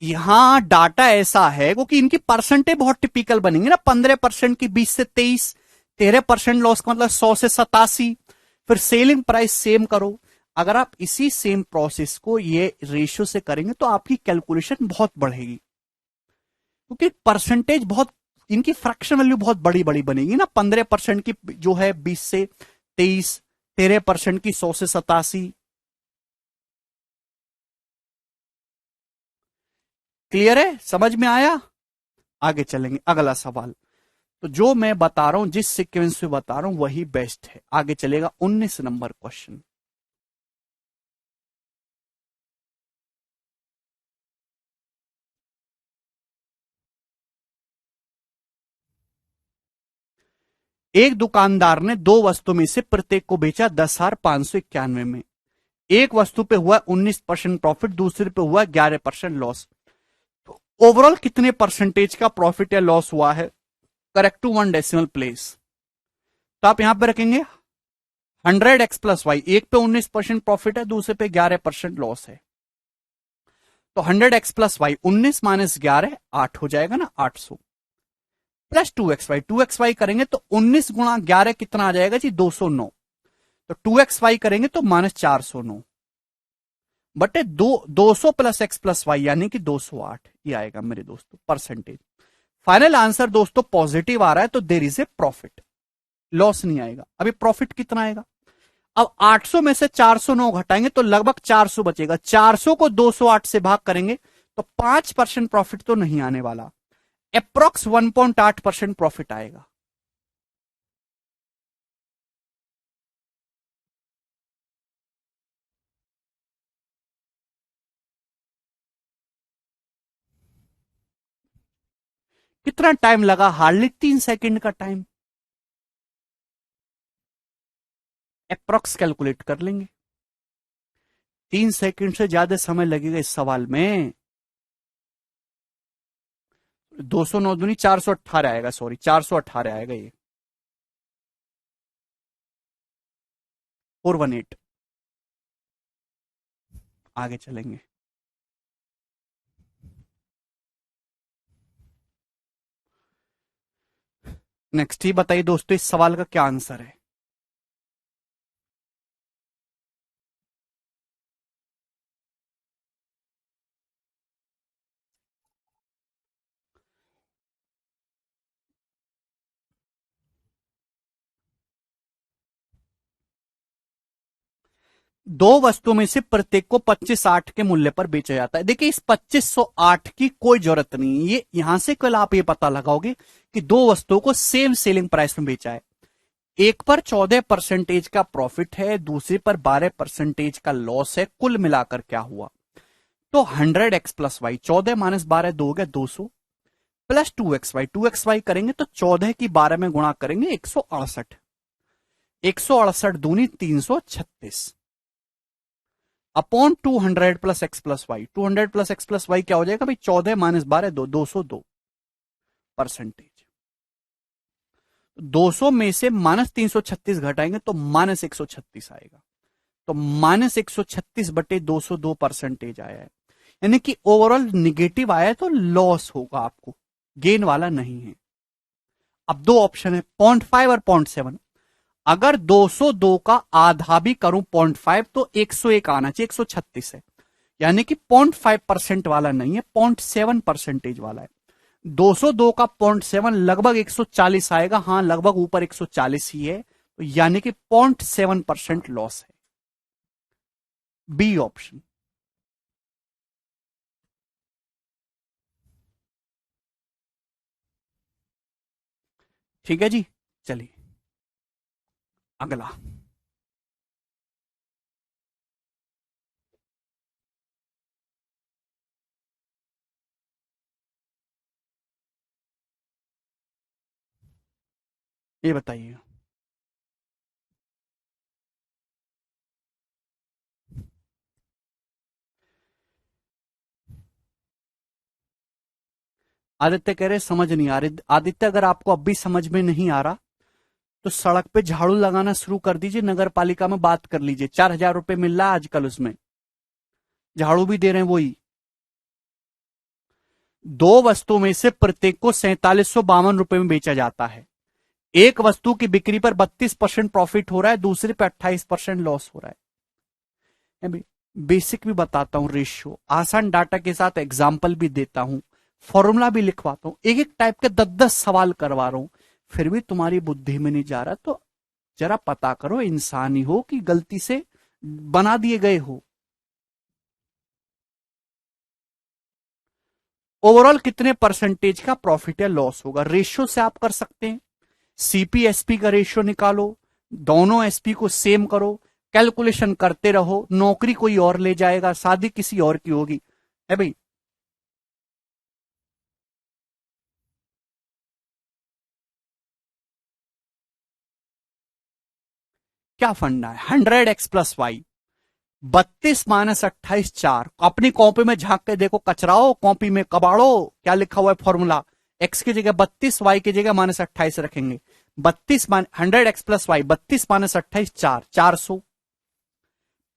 यहां डाटा ऐसा है क्योंकि इनकी परसेंटेज बहुत टिपिकल बनेंगे ना, 15% की 20 से 23, 13% लॉस का मतलब 100 से 87। फिर सेलिंग प्राइस सेम करो। अगर आप इसी सेम प्रोसेस को ये रेशियो से करेंगे तो आपकी कैलकुलेशन बहुत बढ़ेगी, क्योंकि परसेंटेज बहुत, इनकी फ्रैक्शन वैल्यू बहुत बड़ी बड़ी बनेगी ना। 15% की जो है 20 से 23, 13% की 100 से 87। क्लियर है, समझ में आया। आगे चलेंगे, अगला सवाल। तो जो मैं बता रहा हूं, जिस सीक्वेंस में बता रहा हूं वही बेस्ट है। आगे चलेगा 19 नंबर क्वेश्चन। एक दुकानदार ने दो वस्तु में से प्रत्येक को बेचा 10,591 में। एक वस्तु पे हुआ 19% प्रॉफिट, दूसरे पे हुआ 11% लॉस। तो ओवरऑल कितने परसेंटेज का प्रॉफिट या लॉस हुआ है, करेक्ट टू 1 डेसिमल प्लेस। तो आप यहां पे रखेंगे 100x+y। एक पे 19% प्रॉफिट है, दूसरे पे 11% लॉस है। तो 100x+y, 19 माइनस 11 8 हो जाएगा ना, 800। +2xy करेंगे तो 19 × 11 कितना आ जाएगा जी, 209। तो 2xy करेंगे तो -409 बटे 200 + x+y यानी कि 208, ये आएगा मेरे दोस्तों परसेंटेज। फाइनल आंसर दोस्तों पॉजिटिव आ रहा है तो there is a profit, loss नहीं आएगा। अभी प्रॉफिट कितना आएगा, अब 800 में से 409 घटाएंगे तो लगभग 400 बचेगा। 400 को 208 से भाग करेंगे तो 5% प्रॉफिट तो नहीं आने वाला, अप्रोक्स 1.8% प्रॉफिट आएगा। कितना टाइम लगा, हार्डली 3 सेकंड का टाइम, अप्रोक्स कैलकुलेट कर लेंगे। 3 सेकंड से ज्यादा समय लगेगा इस सवाल में। 209 दूनी 418 आएगा, सॉरी 418 आएगा ये, 418। आगे चलेंगे। नेक्स्ट ही बताइए दोस्तों, इस सवाल का क्या आंसर है। दो वस्तुओं में से प्रत्येक को 2508 के मूल्य पर बेचा जाता है। देखिए इस 2508 की कोई जरूरत नहीं है, ये यहां से कल आप ये पता लगाओगे कि दो वस्तुओं को सेम सेलिंग प्राइस में बेचा है। एक पर 14% का प्रॉफिट है, दूसरे पर 12% का लॉस है। कुल मिलाकर क्या हुआ, तो 100x+y, 14 माइनस 12 2 हो गया 200, प्लस 2xy करेंगे तो 14 की 12 में गुणा करेंगे 168, 168 दूनी 336 upon 200 plus x plus y. 200 plus x plus y क्या हो जाएगा भाई, 14 माइनस 12 202%। 200 में से माइनस 336 घटाएंगे तो माइनस 136 आएगा, तो माइनस 136 बटे 202% आया है, यानी कि ओवरऑल निगेटिव आया है, तो लॉस होगा आपको, गेन वाला नहीं है। अब दो ऑप्शन है 0.5 और 0.7। अगर 202 का आधा भी करूं 0.5 तो 101 आना चाहिए, 136 है, यानी कि 0.5% वाला नहीं है, 0.7% वाला है। 202 का 0.7 लगभग 140 आएगा, हां लगभग ऊपर 140 ही है, तो यानी कि 0.7% लॉस है। B option. ठीक है जी, चलिए अगला। ये बताइए, आदित्य कह रहे समझ नहीं आ रही। आदित्य अगर आपको अब भी समझ में नहीं आ रहा तो सड़क पे झाड़ू लगाना शुरू कर दीजिए, नगर पालिका में बात कर लीजिए, 4,000 रुपए मिल रहा है आजकल, उसमें झाड़ू भी दे रहे हैं वही। दो वस्तुओं में से प्रत्येक को 4752 में बेचा जाता है। एक वस्तु की बिक्री पर 32% प्रॉफिट हो रहा है, दूसरे पर 28% लॉस हो रहा है। मैं बेसिक भी बताता हूं, रेशियो आसान डाटा के साथ एग्जाम्पल भी देता हूं, फॉर्मूला भी लिखवाता हूं, एक एक टाइप के 10-10 सवाल करवा रहा हूं, फिर भी तुम्हारी बुद्धि में नहीं जा रहा तो जरा पता करो, इंसान ही हो कि गलती से बना दिए गए हो। ओवरऑल कितने परसेंटेज का प्रॉफिट या लॉस होगा, रेशियो से आप कर सकते हैं। सीपीएसपी का रेशियो निकालो, दोनों एसपी को सेम करो, कैलकुलेशन करते रहो, नौकरी कोई और ले जाएगा, शादी किसी और की होगी, है भाई। क्या फंडा है, 100x+y, 32 - 28 4। अपनी कॉपी में झांक के देखो, कचराओ कॉपी में कबाड़ो, क्या लिखा हुआ है फॉर्मूला। एक्स की जगह 32, वाई की जगह -28 रखेंगे। 100x+y, 32 - 28 4, 400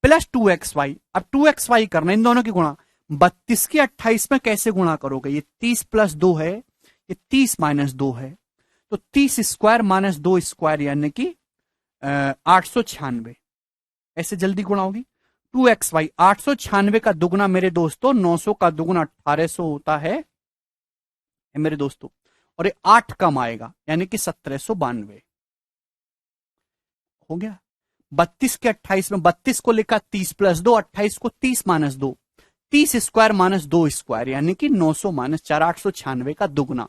plus 2xy। अब 2xy करना, इन दोनों की गुणा। 32 की 28 में कैसे गुणा करोगे, ये 30 + 2 है, ये 30 - 2 है, तो 30 स्क्वायर माइनस 2 स्क्वायर यानी कि 896, ऐसे जल्दी गुणा होगी। 2xy 896 का दुगना मेरे दोस्तों 900 का दुगना 1800 होता है मेरे दोस्तों, और ये 8 कम आएगा यानी कि 1792 हो गया। 32 के 28 में 32 को लिखा 30 + 2, 28 को 30 - 2, 30 स्क्वायर माइनस 2 स्क्वायर यानी कि 900 - 4, 896 का दुगना,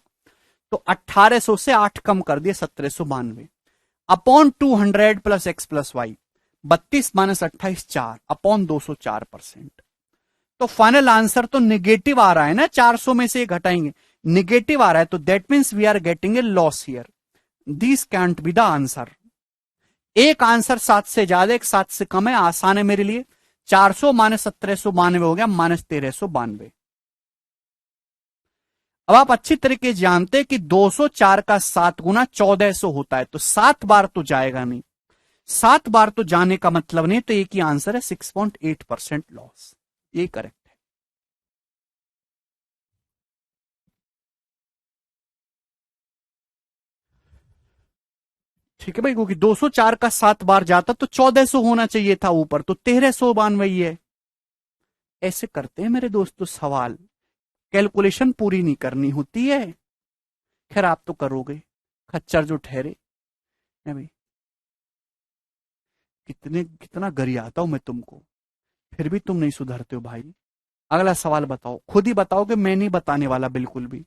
तो 1800 से 8 कम कर दिए 1792 upon 200 plus x plus y. 32 - 28 4 upon 204%। तो फाइनल आंसर तो निगेटिव आ रहा है ना, 400 में से घटाएंगे निगेटिव आ रहा है, तो that means we are getting a loss here, this can't be the answer. एक आंसर 7 से ज्यादा, एक 7 से कम है, आसान है मेरे लिए। 400 - 1792 हो गया -1392। अब आप अच्छी तरीके जानते हैं कि 204 का 7 गुना 1400 होता है, तो 7 बार तो जाएगा नहीं, 7 बार तो जाने का मतलब नहीं, तो एक ही आंसर है 6.8% लॉस, ये करेक्ट है। ठीक है भाई, क्योंकि 204 का 7 बार जाता तो 1400 होना चाहिए था ऊपर, तो 1392 ही है। ऐसे करते हैं मेरे दोस्तों सवाल, कैलकुलेशन पूरी नहीं करनी होती है। खैर आप तो करोगे, खच्चर जो ठहरे है भाई। कितना गरियाता हूं मैं तुमको, फिर भी तुम नहीं सुधरते हो भाई। अगला सवाल बताओ, खुद ही बताओ कि मैं नहीं बताने वाला बिल्कुल भी।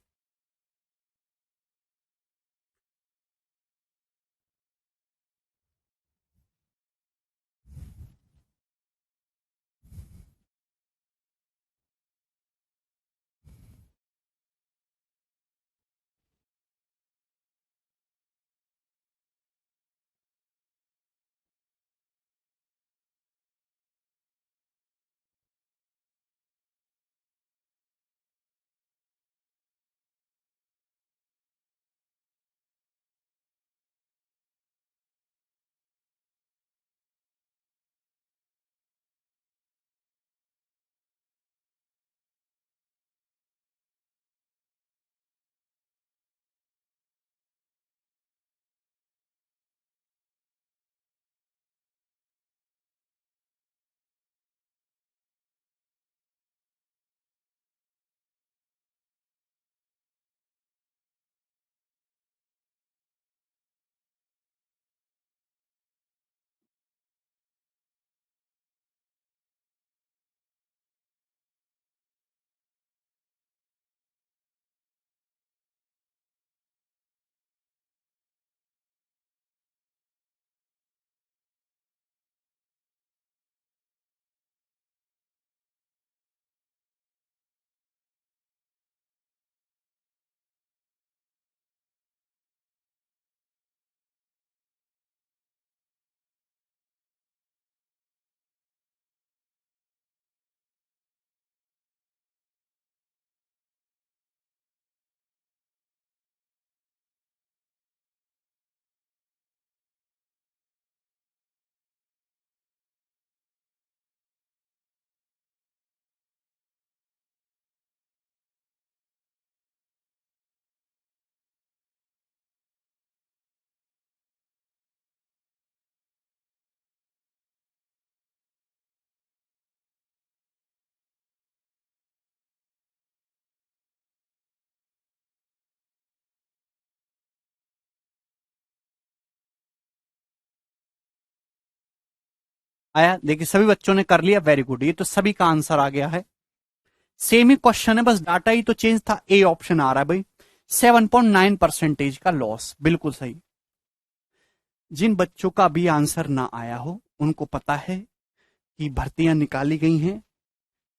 आया, देखिए सभी बच्चों ने कर लिया, वेरी गुड, ये तो सभी का आंसर आ गया है। सेम ही क्वेश्चन है, बस डाटा ही तो चेंज था। ए ऑप्शन आ रहा है भाई, 7.9% का लॉस, बिल्कुल सही। जिन बच्चों का भी आंसर ना आया हो उनको पता है कि भर्तियां निकाली गई हैं,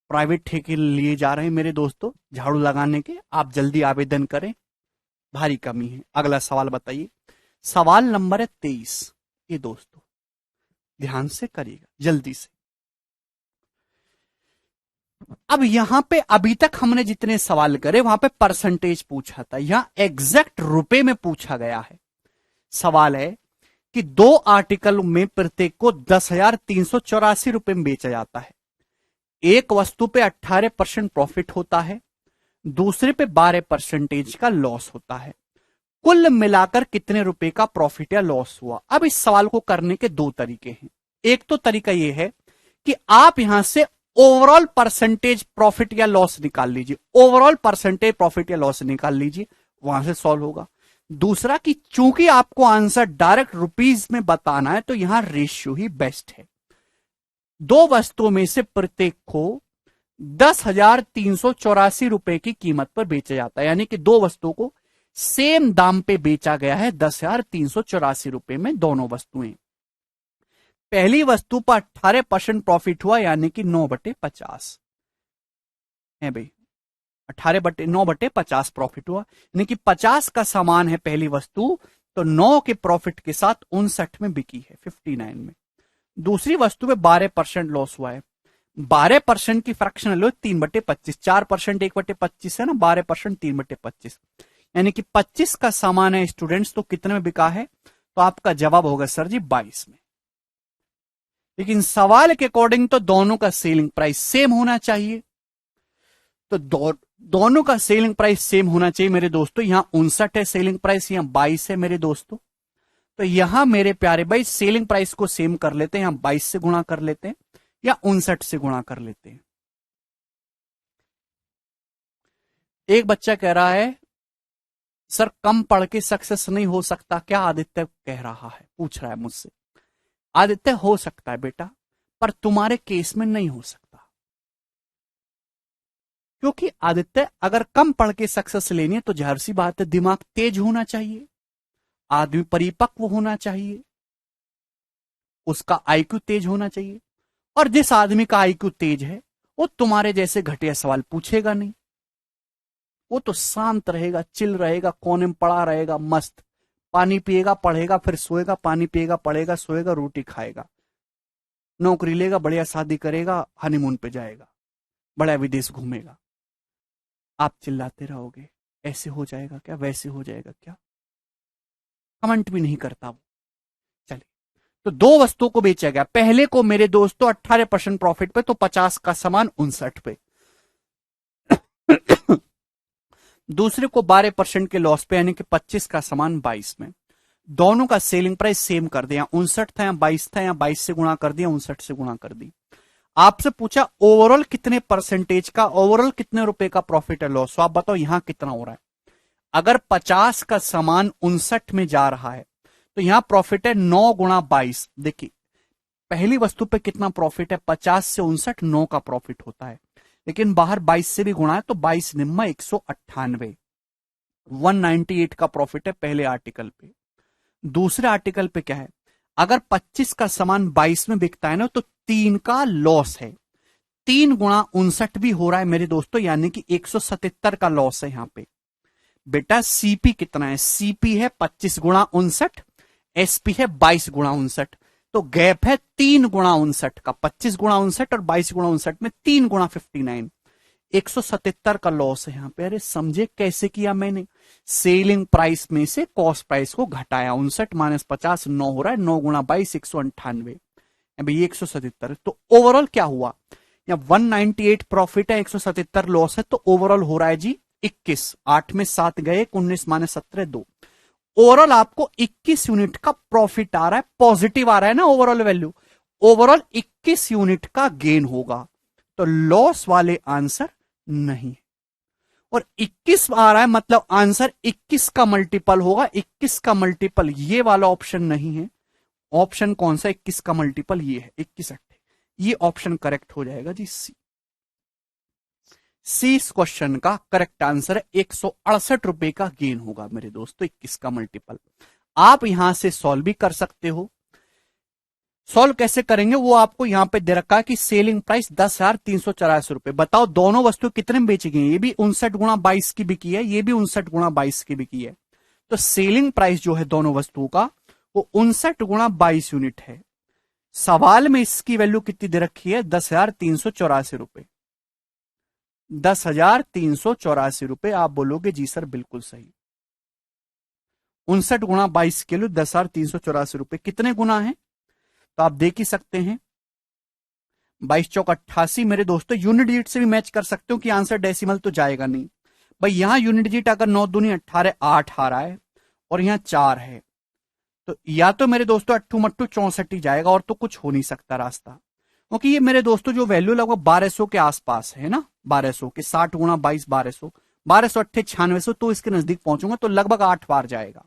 प्राइवेट ठेके लिए जा रहे हैं मेरे दोस्तों झाड़ू लगाने के, आप जल्दी आवेदन करें, भारी कमी है। अगला सवाल बताइए, सवाल नंबर है 23। ये दोस्तों ध्यान से करिएगा जल्दी से। अब यहां पे अभी तक हमने जितने सवाल करे वहां पे परसेंटेज पूछा था, यहां एग्जैक्ट रुपए में पूछा गया है। सवाल है कि दो आर्टिकल में प्रत्येक को 10,384 रुपए में बेचा जाता है। एक वस्तु पे 18% प्रॉफिट होता है, दूसरे पे 12% का लॉस होता है। कुल मिलाकर कितने रुपए का प्रॉफिट या लॉस हुआ? अब इस सवाल को करने के दो तरीके हैं। एक तो तरीका यह है कि आप यहां से ओवरऑल परसेंटेज प्रॉफिट या लॉस निकाल लीजिए, ओवरऑल परसेंटेज प्रॉफिट या लॉस निकाल लीजिए, वहां से सॉल्व होगा। दूसरा कि चूंकि आपको आंसर डायरेक्ट रुपीज में बताना है तो यहां रेशियो ही बेस्ट है। दो वस्तुओं में से प्रत्येक को 10,384 रुपए की कीमत पर बेचा जाता है, यानी कि दो वस्तुओं को सेम दाम पे बेचा गया है 10,384 रुपए में दोनों वस्तुएं। पहली वस्तु पर 18% प्रॉफिट हुआ, यानी कि 9/50 है भाई, 9/50 प्रॉफिट हुआ, यानी कि 50 का सामान है पहली वस्तु, तो 9 के प्रॉफिट के साथ 59 में बिकी है, 59 में। दूसरी वस्तु में 12% लॉस हुआ है। 12% की फ्रैक्शनल लो 3/25, 4% 1/25 है ना, 12% 3/25, यानी कि 25 का सामान है स्टूडेंट्स, तो कितने में बिका है? तो आपका जवाब होगा सर जी 22 में। लेकिन सवाल के अकॉर्डिंग तो दोनों का सेलिंग प्राइस सेम होना चाहिए, तो दोनों का सेलिंग प्राइस सेम होना चाहिए मेरे दोस्तों। यहां 59 है सेलिंग प्राइस, यहां 22 है मेरे दोस्तों। तो यहां मेरे प्यारे भाई सेलिंग प्राइस को सेम कर लेते हैं, यहां 22 से गुणा कर लेते हैं या 59 से गुणा कर लेते हैं। एक बच्चा कह रहा है सर कम पढ़ के सक्सेस नहीं हो सकता क्या? आदित्य कह रहा है, पूछ रहा है मुझसे। आदित्य हो सकता है बेटा, पर तुम्हारे केस में नहीं हो सकता, क्योंकि आदित्य अगर कम पढ़ के सक्सेस लेनी है तो जाहिर सी बात है दिमाग तेज होना चाहिए, आदमी परिपक्व होना चाहिए, उसका आईक्यू तेज होना चाहिए। और जिस आदमी का आईक्यू तेज है वो तुम्हारे जैसे घटिया सवाल पूछेगा नहीं, वो तो शांत रहेगा, चिल रहेगा, कोने में पड़ा रहेगा, मस्त पानी पिएगा पढ़ेगा फिर सोएगा, पानी पिएगा पढ़ेगा सोएगा, रोटी खाएगा, नौकरी लेगा, बढ़िया शादी करेगा, हनीमून पे जाएगा, बड़ा विदेश घूमेगा। आप चिल्लाते रहोगे ऐसे हो जाएगा क्या, वैसे हो जाएगा क्या, कमेंट भी नहीं करता वो। चलिए, तो दो वस्तुओं को बेचा गया, पहले को मेरे दोस्तों 18% प्रॉफिट पे, तो 50 का सामान 59 पे। दूसरे को 12% के लॉस पे, यानी कि 25 का सामान 22 में। दोनों का सेलिंग प्राइस सेम कर दिया, 59 था या 22 था, या 22 से गुणा कर दिया, 59 से गुणा कर दी। आपसे पूछा ओवरऑल कितने परसेंटेज का, ओवरऑल कितने रुपए का प्रॉफिट है लॉस, तो आप बताओ यहां कितना हो रहा है। अगर 50 का सामान 59 में जा रहा है तो यहां प्रॉफिट है 9 गुणा 22। देखिए पहली वस्तु पे कितना प्रॉफिट है, 50 से 59 9 का प्रॉफिट होता है, लेकिन बाहर 22 से भी गुणा है तो 22 निम्मा 198, 198 का प्रॉफिट है पहले आर्टिकल पे। दूसरे आर्टिकल पे क्या है, अगर 25 का सामान 22 में बिकता है ना तो 3 का लॉस है, 3 गुणा 59 भी हो रहा है मेरे दोस्तों, यानी कि 177 का लॉस है यहां पे। बेटा सीपी कितना है, सीपी है 25 गुणा 59, एसपी है 22 गुणा 59, तो गैप है 3 गुणा 59 का, 25 गुणा 59 और 22 गुणा 59 में 3 गुणा 59, 177 का लॉस है यहां पे। अरे समझे कैसे किया मैंने, सेलिंग प्राइस में से कॉस्ट प्राइस को घटाया, 59 माइनस 50 9 हो रहा है, 9 गुणा 22 198, भाई 177। तो ओवरऑल क्या हुआ, या 198 प्रॉफिट है, 177 लॉस है, तो ओवरऑल हो रहा है जी 21, 8 में 7 गए, 19 माइनस 17 2, ओवरऑल आपको 21 यूनिट का प्रॉफिट आ रहा है, पॉजिटिव आ रहा है ना ओवरऑल वैल्यू, ओवरऑल 21 यूनिट का गेन होगा, तो लॉस वाले आंसर नहीं। और 21 आ रहा है मतलब आंसर 21 का मल्टीपल होगा, 21 का मल्टीपल ये वाला ऑप्शन नहीं है। ऑप्शन कौन सा 21 का मल्टीपल, ये है 21 8, ये ऑप्शन करेक्ट हो जाएगा जी सी। सी इस क्वेश्चन का करेक्ट आंसर है, 168 रुपए का गेन होगा मेरे दोस्तों 21 का मल्टीपल। आप यहां से सॉल्व भी कर सकते हो, सॉल्व कैसे करेंगे वो आपको यहां पे दे रखा है कि सेलिंग प्राइस 10,384 रुपए। बताओ दोनों वस्तु कितने में बेची गई, ये भी 59 गुणा 22 की बिकी है, ये भी 59 गुणा 22 की बिकी है, तो सेलिंग प्राइस जो है दोनों वस्तुओं का वो 59 गुणा 22 यूनिट है। सवाल में इसकी वैल्यू कितनी दे रखी है, 10,384 रुपए, 10,384 रुपए। आप बोलोगे जी सर बिल्कुल सही, 59 गुणा 22 के लिए 10,384 रुपए कितने गुना है, तो आप देख ही सकते हैं 22 चौक 88 मेरे दोस्तों। यूनिट डिजिट से भी मैच कर सकते हो कि आंसर डेसिमल तो जाएगा नहीं भाई, यहां यूनिट डिजिट अगर 9 दूनी 18 8 आ रहा है और यहां 4 है, तो या तो मेरे दोस्तों अट्ठू मट्टू 64 ही जाएगा, और तो कुछ हो नहीं सकता रास्ता, क्योंकि ये मेरे दोस्तों जो वैल्यू लगभग 1200 के आसपास है ना, 1200 के 60 गुणा 22 1200, 1200 अट्ठे 9600, तो इसके नजदीक पहुंचूंगा तो लगभग 8 बार जाएगा,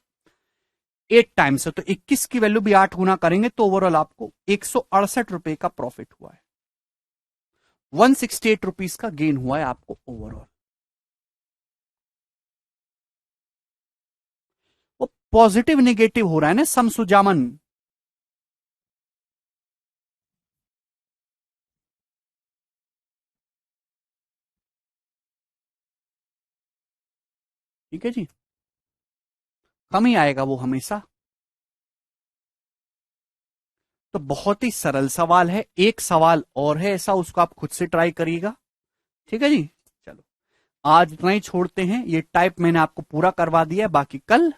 8 टाइम्स है, तो 21 की वैल्यू भी 8 गुना करेंगे तो ओवरऑल आपको 168 रुपए का प्रॉफिट हुआ है, 168 रुपीज का गेन हुआ है आपको ओवरऑल। वो पॉजिटिव नेगेटिव हो रहा है ना समसुजामन, ठीक है जी, कम ही आएगा वो हमेशा। तो बहुत ही सरल सवाल है, एक सवाल और है ऐसा, उसको आप खुद से ट्राई करिएगा, ठीक है जी। चलो आज इतना ही छोड़ते हैं, ये टाइप मैंने आपको पूरा करवा दिया है, बाकी कल